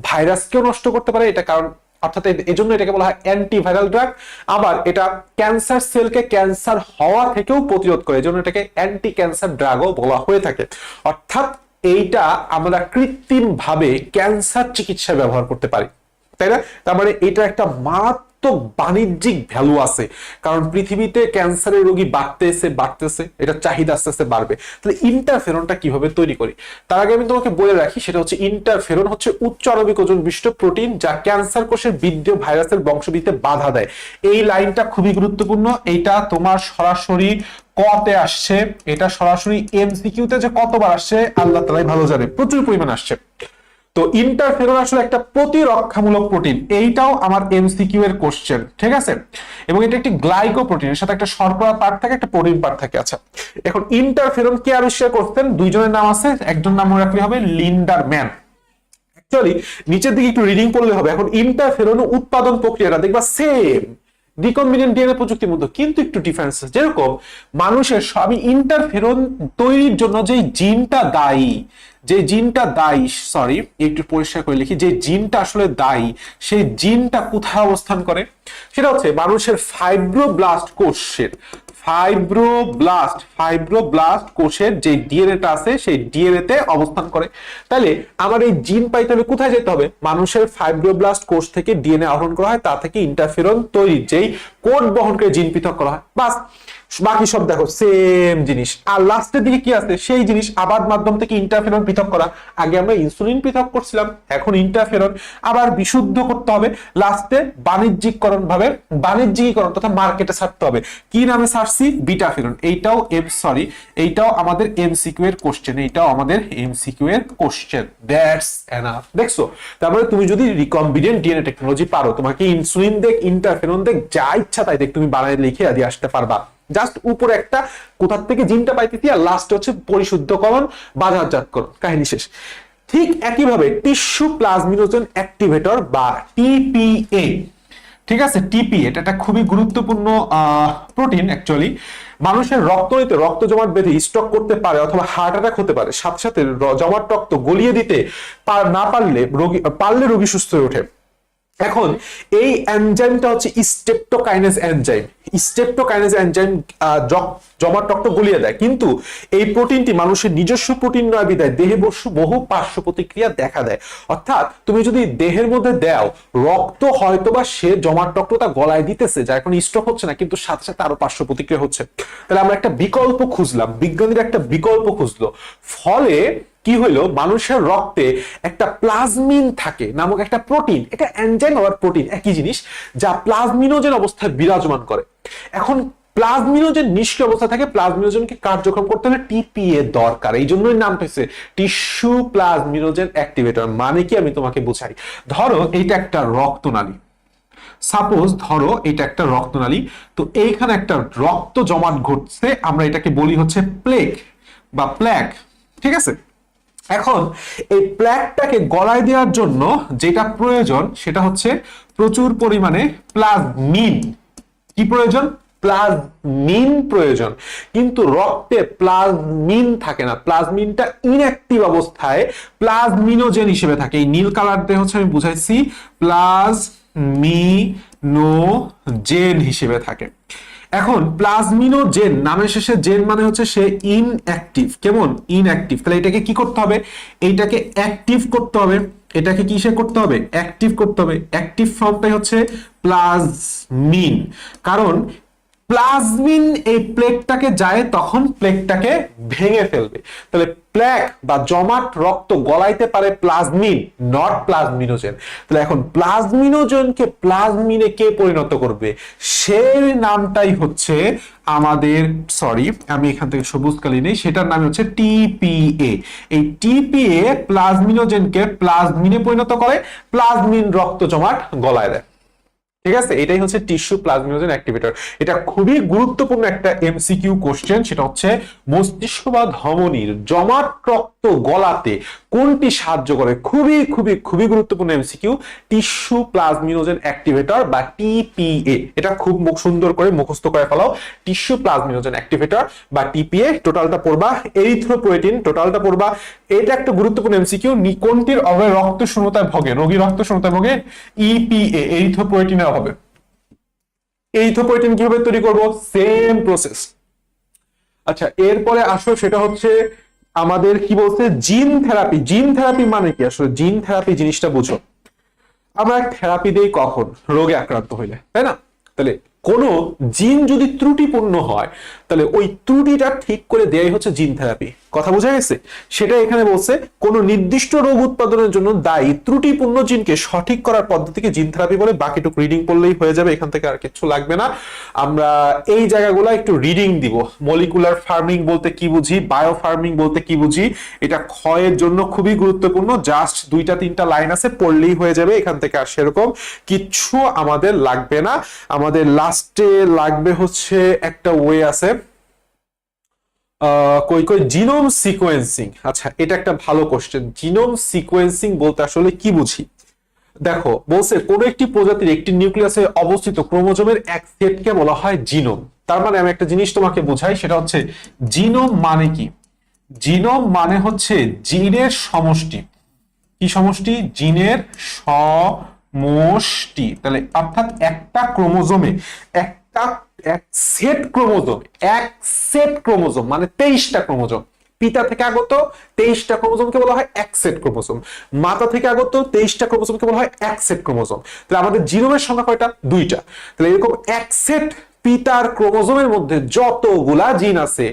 ভাইরাসকেও নষ্ট করতে পারে। এটা কারণ অর্থাৎ এই জন্য এটাকে বলা হয় অ্যান্টিভাইরাল ড্রাগ। আবার এটা ক্যান্সার সেলকে ক্যান্সার হওয়া থেকেও প্রতিরোধ করে, এই জন্য এটাকে অ্যান্টি ক্যান্সার ড্রাগও বলা হয়ে থাকে। অর্থাৎ এইটা আমরা কৃত্রিম ভাবে ক্যান্সার চিকিৎসায় ব্যবহার করতে পারি, তাই না? তার মানে এটা একটা মারাত্মক বাণিজ্যিক ভ্যালু আছে, কারণ পৃথিবীতে ক্যান্সারের রোগী বাড়তেছে, এটা চাহিদা আস্তে আস্তে বাড়বে। তাহলে ইন্টারফেরনটা কিভাবে তৈরি করি তার আগে আমি তোমাকে বলে রাখি, সেটা হচ্ছে ইন্টারফেরন হচ্ছে উচ্চ আণবিক ওজন বিশিষ্ট প্রোটিন যা ক্যান্সার কোষের বৃদ্ধি ও ভাইরাসের বংশবৃদ্ধিতে বাধা দেয়। এই লাইনটা খুবই গুরুত্বপূর্ণ, এটা তোমার সরাসরি কতে আসছে, এটা সরাসরি এমসিকিউতে যে কতবার আসছে আল্লাহ তাআলাই ভালো জানে, প্রচুর পরিমাণ আসছে। তো ইন্টারফেরন আসলে একটা প্রতিরক্ষামূলক প্রোটিন, এইটাও আমার এমসিকিউ এর কোশ্চেন, ঠিক আছে। এবং এটা একটি গ্লাইকোপ্রোটিন, এর সাথে একটা শর্করা পার্ট থাকে, একটা প্রোটিন পার্ট থাকে। আচ্ছা, এখন ইন্টারফেরন কে আবিষ্কার করতেন? দুইজনের নাম আছে, একজন নাম মনে রাখলে হবে লিন্ডারম্যান। অ্যাকচুয়ালি নিচের দিকে একটু রিডিং করলে হবে। এখন ইন্টারফেরন উৎপাদন প্রক্রিয়াটা দেখবা সেম রিকম্বিনেন্ট ডিএনএ প্রযুক্তির মধ্যে, কিন্তু একটু ডিফারেন্স। যেরকম মানুষের আমি ইন্টারফেরন তৈরির জন্য যে জিনটা দায়ী, সরি একটু পরিষ্কার করে লিখি, যে জিনটা আসলে দায়ী, সেই জিনটা কোথায় অবস্থান করে? সেটা হচ্ছে মানুষের ফাইব্রোব্লাস্ট কোষের যে ডিএনএটা আছে সেই ডিএনএ তে অবস্থান করে। তাহলে আমার এই জিন পাইতে হলে কোথায় যেতে হবে? মানুষের ফাইব্রোব্লাস্ট কোষ থেকে ডিএনএ আহরণ করা হয়, তা থেকে ইন্টারফেরন তৈরি যেই কোড বহনকারী জিন পৃথক করা হয়, বাস। বাকি সব দেখো সেম জিনিস। আর লাস্টের দিকে কি আছে? সেই জিনিস আবার মাধ্যম থেকে ইন্টারফেরন পৃথক করা। আগে আমরা ইনসুলিন পৃথক করছিলাম, এখন ইন্টারফেরন আবার বিশুদ্ধ করতে হবে, লাস্টে বাণিজ্যিকীকরণ তথা মার্কেটে ছাড়তে হবে। কি নামে ছাড়ছি? বিটাফেরন। এইটাও আমাদের এমসিকিউ এর কোশ্চেন। That's enough. দেখছো, তারপরে তুমি যদি রিকম্বিনেন্ট ডিএনএ টেকনোলজি পারো, তোমাকে ইনসুলিন দেখ, ইন্টারফেরন দেখ, যা ইচ্ছা তাই দেখ, তুমি বানায় লিখে দিয়ে আসতে পারবা। জাস্ট উপরে একটা কোথা থেকে জিনটা পাইতেছি, আর লাস্ট হচ্ছে পরিশুদ্ধকরণ, বাজারজাতকরণ, কাহিনী শেষ। ঠিক একইভাবে টিস্যু প্লাজমিনোজেন অ্যাক্টিভেটর বা টিপিএ, ঠিক আছে, টিপিএ এটা একটা খুবই গুরুত্বপূর্ণ প্রোটিন। অ্যাকচুয়ালি মানুষের রক্ত জমাট বেঁধে স্টক করতে পারে অথবা হার্ট অ্যাটাক হতে পারে, সাথে সাথে জমাট রক্ত গলিয়ে দিতে না পারলে রোগী সুস্থ হয়ে ওঠে। এখন এই এনজাইমটা হচ্ছে স্টেপটোকাইনেজ এনজাইম জমাট রক্ত গলিয়ে দেয়, কিন্তু এই প্রোটিনটি মানুষের নিজস্ব প্রোটিন নয় বিধায় দেহে বহু পার্শ্ব প্রতিক্রিয়া দেখা দেয়। অর্থাৎ তুমি যদি দেহের মধ্যে দাও রক্ত, হয়তোবা সে জমাট রক্তটা গলায় দিতেছে, যার কোনো স্ট্রোক হচ্ছে না, কিন্তু সাথে সাথে আরো পার্শ্ব প্রতিক্রিয়া হচ্ছে। তাহলে আমরা একটা বিকল্প খুঁজলাম, বিজ্ঞানীরা একটা বিকল্প খুঁজলো, ফলে কি হইলো? মানুষের রক্তে একটা প্লাজমিন থাকে নামক একটা প্রোটিন, এটা এনজাইম আবার প্রোটিন একই জিনিস, যা প্লাজমিনোজেন অবস্থায় বিরাজমান করে। এখন প্লাজমিনোজেন নিষ্ক্রিয় অবস্থা থাকে, প্লাজমিনোজেনকে কার্যক্ষম করতে হলে টিপিএ দরকার, এই জন্যই নামটা হচ্ছে টিস্যু প্লাজমিনোজেন অ্যাক্টিভেটর। মানে কি আমি তোমাকে বুঝাই, ধরো এইটা একটা রক্তনালী, সাপোজ ধরো এটা একটা রক্তনালী, তো এইখানে একটা রক্ত জমাট ঘটছে, আমরা এটাকে বলি হচ্ছে প্লেক, ঠিক আছে। এখন এই প্লেকটাকে গলায় দেওয়ার জন্য যেটা প্রয়োজন সেটা হচ্ছে প্রচুর পরিমাণে প্লাজমিন। কি প্রয়োজন? প্লাজমিন প্রয়োজন। কিন্তু রক্তে প্লাজমিন থাকে না, প্লাজমিনটা ইনঅ্যাক্টিভ অবস্থায় প্লাজমিনোজেন হিসেবে থাকে। এই নীল কালার দিয়ে হচ্ছে আমি বুঝাইছি প্লাজমিনোজেন হিসেবে থাকে। এখন প্লাজমিনোজেন নামের শেষে জেন মানে হচ্ছে সে ইনঅ্যাক্টিভ। কেমন? ইনঅ্যাক্টিভ। তাহলে এটাকে কি করতে হবে? এইটাকে অ্যাক্টিভ করতে হবে। এটাকে কিসে করতে হবে? অ্যাক্টিভ করতে হবে। অ্যাক্টিভ ফর্মটাই হচ্ছে প্লাজমিন, কারণ প্লাজমিন এই প্লেকটাকে যায়, তখন প্লেকটাকে ভেঙে ফেলবে। তাহলে প্লেক বা জমাট রক্ত গলাইতে পারে প্লাজমিন, নট প্লাজমিনোজেন। তাহলে এখন প্লাজমিনোজেনকে প্লাজমিনে কে পরিণত করবে? সেই নামটাই হচ্ছে আমাদের, সরি আমি এখান থেকে সবুজ কালি নেই, সেটার নাম হচ্ছে টিপিএ। এই টিপিএ প্লাজমিনোজেনকে প্লাজমিনে পরিণত করে, প্লাজমিন রক্ত জমাট গলায় দেয়। ঠিক আছে, এটাই হচ্ছে টিস্যু প্লাজমিনোজেন অ্যাক্টিভেটর। এটা খুবই গুরুত্বপূর্ণ একটা এমসিকিউ কোশ্চেন। সেটা হচ্ছে মস্তিষ্ক বা ধমনীর জমাট রক্ত গলাতে কোনটি সাহায্য করে? খুবই খুবই খুবই গুরুত্বপূর্ণ এমসিকিউ, টিস্যু প্লাজমিনোজেন অ্যাক্টিভেটর বা টিপিএ। এটা খুব সুন্দর করে মুখস্থ করে ফেলাও, টিস্যু প্লাজমিনোজেন অ্যাক্টিভেটর বা টিপিএ। টোটালটা পড়বা, এরিথ্রোপয়েটিন টোটালটা পড়বা। এটা একটা গুরুত্বপূর্ণ এমসিকিউ। কোনটির অভাবে রক্ত শূন্যতায় ভোগে? রোগী রক্ত শূন্যতায় ভোগে ইপিএ, এরিথ্রোপয়েটিনের অভাবে। এরিথ্রোপয়েটিন কিভাবে তৈরি করব? Same process. আচ্ছা, এরপরে আসো, সেটা হচ্ছে আমাদের কি বলছে, জিন থেরাপি। জিন থেরাপি মানে কি? আসলে জিন থেরাপি জিনিসটা বুঝো। আমরা থেরাপি দেই কখন? রোগে আক্রান্ত হইলে, তাই না? তাহলে কোনো জিন যদি ত্রুটিপূর্ণ হয় তাহলে ওই ত্রুটিটা ঠিক করে দেয়াই হচ্ছে জিন থেরাপি। কথা বোঝা গেছে? সেটা এখানে বলছে কোনো নির্দিষ্ট রোগ উৎপাদনের জন্য দায়ী ত্রুটিপূর্ণ জিনকে সঠিক করার পদ্ধতিকে জিন থেরাপি বলে। বাকিটুকু রিডিং করলেই হয়ে যাবে, এখান থেকে আর কিছু লাগবে না। আমরা এই জায়গাগুলো একটু রিডিং দিব। মলিকুলার ফার্মিং বলতে কি বুঝি, বায়ো ফার্মিং বলতে কি বুঝি, এটা ক্ষয়ের জন্য খুবই গুরুত্বপূর্ণ। জাস্ট 2-3টা লাইন আছে, পড়লেই হয়ে যাবে। এখান থেকে আর সেরকম কিচ্ছু আমাদের লাগবে না। আমাদের লাস্টে লাগবে হচ্ছে একটা ওয়ে আছে, কই কই জিনোম সিকোয়েন্সিং। আচ্ছা, এটা একটা ভালো কোশ্চেন। জিনোম সিকোয়েন্সিং বলতে আসলে কি বুঝি? দেখো, বলছে কোন একটি প্রজাতির একটি নিউক্লিয়াসে অবস্থিত ক্রোমোজোমের এক সেটকে বলা হয় জিনোম। তার মানে আমি একটা জিনিস তোমাকে বোঝাই, সেটা হচ্ছে জিনোম মানে কি? জিনোম মানে হচ্ছে জিনের সমষ্টি। কি সমষ্টি? জিনের সমষ্টি। তাহলে অর্থাৎ একটা ক্রোমোজোমে একটা এক সেট ক্রোমোজোম, এক সেট ক্রোমোজোম মানে 23টা ক্রোমোজোম। পিতা থেকে আগত 23টা ক্রোমোজোমকে বলা হয় এক সেট ক্রোমোজোম। মাতা থেকে আগত 23টা ক্রোমোজোমকে বলা হয় এক সেট ক্রোমোজোম। তাহলে আমাদের জিনোমের সংখ্যা কয়টা? 2টা। তাহলে এরকম এক সেট পিতার ক্রোমোজোমের মধ্যে যতগুলা জিন আছে,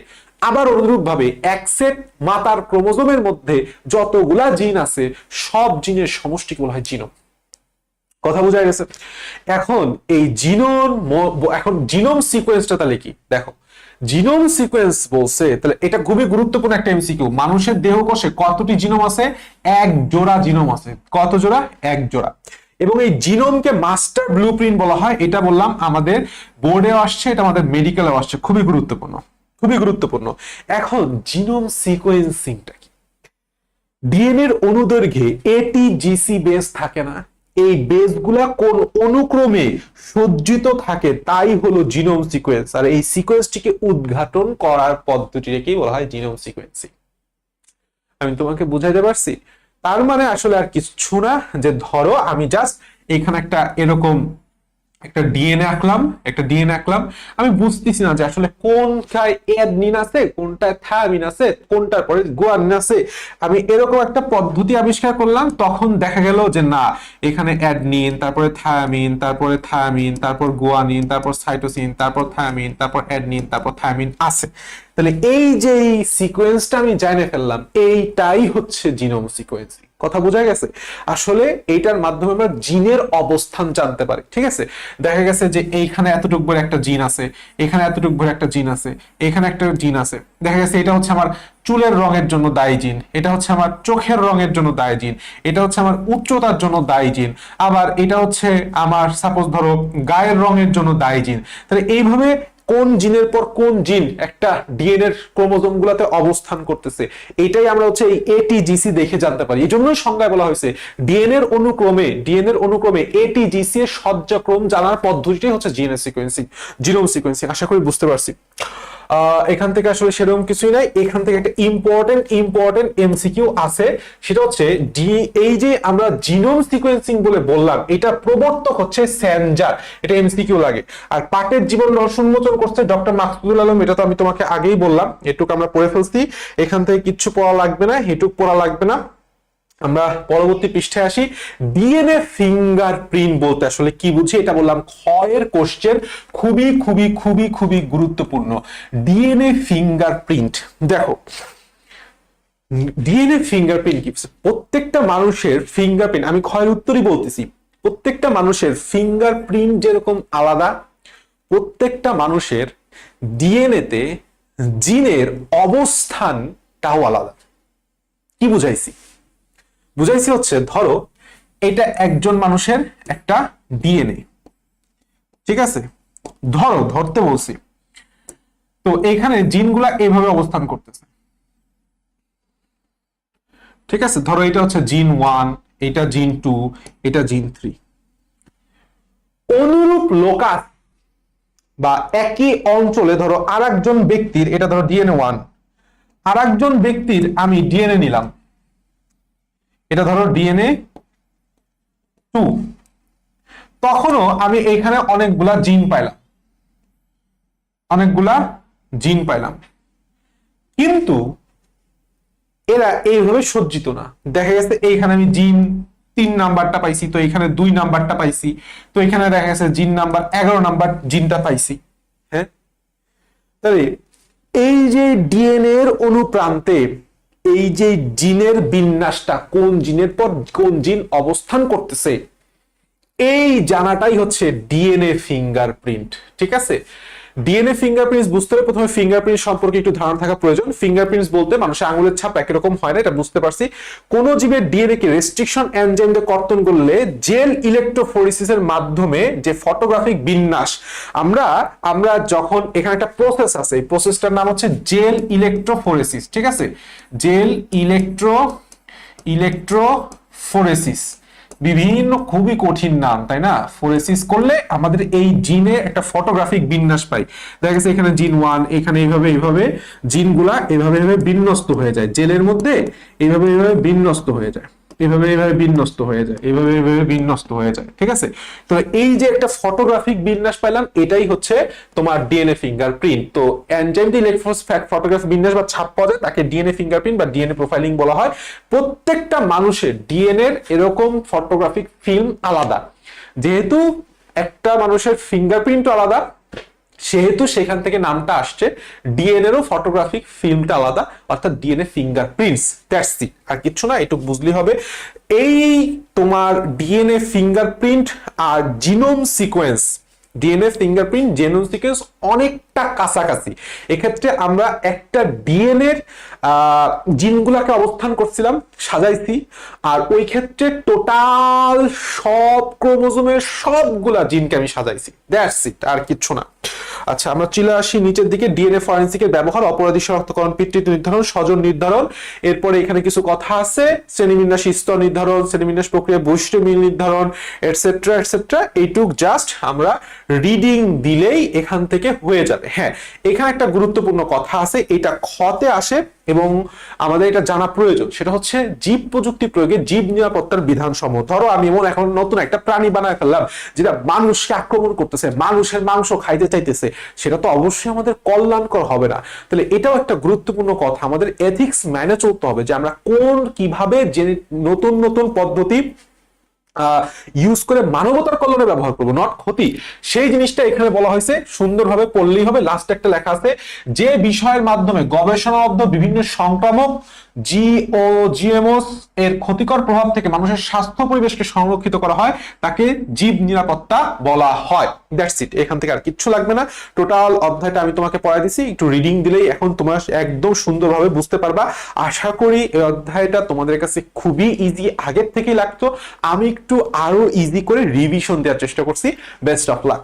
আবার অনুরূপ ভাবে এক সেট মাতার ক্রোমোজোমের মধ্যে যতগুলা জিন আছে, সব জিনের সমষ্টিকে বলা হয় জিনোম। কথা বোঝা গেছে? এখন এই এখন জিনোম সিকোয়েন্সটা তাহলে কি? দেখো, জিনোম সিকোয়েন্স বলছে, তাহলে এটা খুবই গুরুত্বপূর্ণ একটা এমসিকিউ। মানুষের দেহকোষে কতটি জিনোম আছে? এক জোড়া জিনোম আছে। কত জোড়া? এক জোড়া। এবং এই জিনোমকে মাস্টার ব্লুপ্রিন্ট বলা হয়। এটা বললাম আমাদের বোর্ডেও আসছে, এটা আমাদের মেডিকেলেও আসছে। খুবই গুরুত্বপূর্ণ, খুবই গুরুত্বপূর্ণ। এখন জিনোম সিকোয়েন্সিংটা কি? ডিএনএ এর অনুদৈর্ঘ্যে এটিজিসি বেস থাকে না? এই বেসগুলা কোন অনুক্রমে সজ্জিত থাকে তাই হলো জিনোম সিকোয়েন্স। আর এই সিকোয়েন্সটিকে উদ্ঘাটন করার পদ্ধতিটাকেই বলা হয় জিনোম সিকোয়েন্সিং। আমি তোমাকে বুঝাইতে পারছি? তার মানে আসলে আর কিছু না, যে ধরো আমি জাস্ট এখানে একটা এরকম একটা ডিএনএ আঁকলাম, আমি বুঝতেছি না যে আসলে কোনটায় অ্যাডনিন আছে, কোনটায় থায়ামিন আছে, কোনটার পরে গুয়ানিন আছে। আমি এরকম একটা পদ্ধতি আবিষ্কার করলাম, তখন দেখা গেল যে না, এখানে অ্যাডনিন, তারপরে থায়ামিন, তারপর গুয়ানিন, তারপর সাইটোসিন, তারপর থায়ামিন, তারপর অ্যাডনিন, তারপর থায়ামিন আছে। তাহলে এই যে সিকোয়েন্সটা আমি জানে ফেললাম, এইটাই হচ্ছে জিনোম সিকোয়েন্সিং। কথা বোঝা গেছে? আসলে এইটার মাধ্যমে আমরা জিনের অবস্থান জানতে পারি। ঠিক আছে? দেখা গেছে যে এইখানে এতটুক বড় একটা জিন আছে, এখানে এতটুক বড় একটা জিন আছে, এখানে একটা জিন আছে। দেখা গেছে এটা হচ্ছে আমার চুলের রঙের জন্য দায়ী জিন, এটা হচ্ছে আমার চোখের রঙের জন্য দায়ী জিন, এটা হচ্ছে আমার উচ্চতার জন্য দায়ী জিন, আবার এটা হচ্ছে আমার সাপোজ ধরো গায়ের রঙের জন্য দায়ী জিন। তাহলে এইভাবে কোন জিনের পর কোন জিন একটা ডিএনএ এর ক্রোমোজোম গুলাতে অবস্থান করতেছে, এটাই আমরা হচ্ছে এই এটিজিসি দেখে জানতে পারি। এই জন্যই সংজ্ঞায় বলা হয়েছে ডিএনএ এর অনুক্রমে এটিজিসি এর সজ্জাক্রম জানার পদ্ধতিটাই হচ্ছে জিনোম সিকোয়েন্সিং। আশা করি বুঝতে পারছি। এখান থেকে আসলে সেরকম কিছুই নাই। এখান থেকে একটা ইম্পর্টেন্ট এমসিকিউ আছে, সেটা হচ্ছে এই যে আমরা জিনোম সিকোয়েন্সিং বলে বললাম, এটা প্রবর্তক হচ্ছে স্যানজার। এটা এমসিকিউ লাগে। আর পাটের জীবন রহস্য উন্মোচন করছে ডক্টর মাকসুদুল আলম। এটা তো আমি তোমাকে আগেই বললাম, এটুকু আমরা পড়ে ফেলছি। এখান থেকে কিচ্ছু পড়া লাগবে না, এটুকু পড়া লাগবে না। আমরা পরবর্তী পৃষ্ঠায় আসি। ডিএনএ ফিঙ্গারপ্রিন্ট বলতে আসলে কি বুঝি, এটা বললাম ক্ষয়ের কোশ্চেন, খুবই খুবই খুবই খুবই গুরুত্বপূর্ণ। ডিএনএ ফিঙ্গারপ্রিন্ট, দেখো ডিএনএ ফিঙ্গারপ্রিন্ট কি? প্রত্যেকটা মানুষের ফিঙ্গারপ্রিন্ট, আমি ক্ষয়ের উত্তরই বলতেছি, প্রত্যেকটা মানুষের ফিঙ্গারপ্রিন্ট যেরকম আলাদা, প্রত্যেকটা মানুষের ডিএনএ তে জিনের অবস্থানটাও আলাদা। কি বুঝাইছি? বুঝাইছি হচ্ছে ধরো এটা একজন মানুষের একটা ডিএনএ, ঠিক আছে? ধরতে বলছি, তো এখানে জিনগুলা এইভাবে অবস্থান করতেছে, ঠিক আছে? ধরো এটা হচ্ছে জিন 1, এটা জিন 2, এটা জিন 3। অনুরূপ লোকাস বা একই অঞ্চলে ধরো আরেকজন ব্যক্তির, এটা ধরো ডিএনএ 1, আরেকজন ব্যক্তির আমি ডিএনএ নিলাম, এটা ধরো ডিএনএ 2, তখনও আমি এখানে অনেকগুলা জিন পাইলাম, কিন্তু এরা এইভাবে সজ্জিত না। দেখা গেছে এইখানে আমি জিন নাম্বারটা পাইছি, তো এখানে 2 নাম্বারটা পাইছি, তো এখানে দেখা গেছে জিন নাম্বার 11 নাম্বার জিনটা পাইছি। হ্যাঁ, তাহলে এই যে ডিএনএ এর অনুপ্রান্তে এই যে জিনের বিন্যাসটা, কোন জিনের পর কোন জিন অবস্থান করতেছে, এই জানাটাই হচ্ছে ডিএনএ ফিঙ্গারপ্রিন্ট। ঠিক আছে, ডিএনএ ফিঙ্গারপ্রিন্টস বুঝতে হলে প্রথমে ফিঙ্গারপ্রিন্ট সম্পর্কে একটু ধারণা থাকা প্রয়োজন। ফিঙ্গারপ্রিন্টস বলতে মানুষের আঙুলের ছাপ একই রকম হয় না, এটা বুঝতে পারছি। কোন জীবের ডিএনএ কে রেস্ট্রিকশন এনজাইম দিয়ে কর্তন করলে জেল ইলেকট্রোফোরেসিসের মাধ্যমে যে ফটোগ্রাফিক বিন্যাস, আমরা যখন এখানে একটা প্রসেস আছে, এই প্রসেসটার নাম হচ্ছে জেল ইলেকট্রোফোরেসিস। ঠিক আছে, জেল ইলেকট্রোফোরেসিস, বিভিন্ন খুবই কঠিন নাম, তাই না? ফোরেসিস করলে আমাদের এই জিনে একটা ফটোগ্রাফিক বিন্যাস পাই। দেখা গেছে এখানে জিন 1, এখানে এইভাবে জিনগুলা এইভাবে বিন্যস্ত হয়ে যায় জেলের মধ্যে, এইভাবে বিন্যস্ত হয়ে যায়, এইভাবে বিন্যস্ত হয়ে যায়, এইভাবে বিন্যস্ত হয়ে যায়। ঠিক আছে, তো এই যে একটা ফটোগ্রাফিক বিন্যাস পাইলাম, এটাই হচ্ছে তোমার ডিএনএ ফিঙ্গারপ্রিন্ট। তো এনজাইম দিয়ে ফটোগ্রাফিক বিন্যাস বা ছাপ পাওয়া যায়, তাকে ডিএনএ ফিঙ্গারপ্রিন্ট বা ডিএনএ প্রোফাইলিং বলা হয়। প্রত্যেকটা মানুষের ডিএনএ এর এরকম ফটোগ্রাফিক ফিল্ম আলাদা, যেহেতু একটা মানুষের ফিঙ্গারপ্রিন্ট আলাদা, সেহেতু সেখান থেকে নামটা আসছে। ডিএনএ এরও ফটোগ্রাফিক ফিল্মটা আলাদা, অর্থাৎ ডিএনএ ফিঙ্গারপ্রিন্টস, দ্যাটস ইট, আর কিছু না, এটুকু বুঝলেই হবে। এই তোমার ডিএনএ ফিঙ্গারপ্রিন্ট আর genome sequence, DNA fingerprint genome sequence অনেকটা কাছাকাছি। এক্ষেত্রে আমরা একটা ডিএনএ এর জিনগুলাকে অবস্থান করছিলাম, সাজাইছি, আর ওই ক্ষেত্রে টোটাল সব ক্রোমোজোমের সবগুলা জিনকে আমি সাজাইছি, দ্যাটস ইট, আর কিছু না। আচ্ছা, আমরা চলে আসি নিচের দিকে। ডিএনএ ফরেনসিকের ব্যবহার, অপরাধী শনাক্তকরণ, পিতৃত্ব নির্ধারণ, স্বজন নির্ধারণ। এরপরে এখানে কিছু কথা আছে, শ্রেণীবিন্যাস স্তর নির্ধারণ, শ্রেণীবিন্যাস প্রক্রিয়া বৈশিষ্ট্য মিল নির্ধারণ, এটসেট্রা এটসেট্রা। এইটুক জাস্ট আমরা রিডিং দিলেই এখান থেকে হয়ে যাবে। হ্যাঁ, এখানে একটা গুরুত্বপূর্ণ কথা আছে, এটা খতে আসে এবং আমাদের এটা জানা প্রয়োজন। সেটা হচ্ছে জীব প্রযুক্তি প্রয়োগে জীব নিরাপত্তার বিধানসমূহ। ধরো আমি এমন এখন নতুন একটা প্রাণী বানায় ফেললাম যেটা মানুষকে আক্রমণ করতেছে, মানুষের মাংস খাইতে চাইতেছে, সেটা তো অবশ্যই আমাদের কল্যাণকর হবে না। তাহলে এটাও একটা গুরুত্বপূর্ণ কথা, আমাদের এথিক্স মেনে চলতে হবে যে আমরা কিভাবে যে নতুন নতুন পদ্ধতি ইউজ করে মানবতার কল্যাণে ব্যবহার করবো, নট ক্ষতি। সেই জিনিসটা এখানে বলা হয়েছে, সুন্দরভাবে পড়লেই হবে। লাস্ট একটা লেখা আছে, যে বিষয়ের মাধ্যমে গবেষণালব্ধ বিভিন্ন সংক্রামক জিএমওস এর ক্ষতিকর প্রভাব থেকে মানুষের স্বাস্থ্য পরিবেশকে সংরক্ষিত করা হয়, তাকে জীব নিরাপত্তা বলা হয়। দ্যাটস ইট, এখান থেকে আর কিচ্ছু লাগবে না। টোটাল অধ্যায়টা আমি তোমাকে পড়াই দিছি, একটু রিডিং দিলেই এখন তোমরা একদম সুন্দরভাবে বুঝতে পারবা। আশা করি এই অধ্যায়টা তোমাদের কাছে খুবই ইজি, আগের থেকেই লাগতো, আমি একটু আরো ইজি করে রিভিশন দেওয়ার চেষ্টা করছি। Best of luck.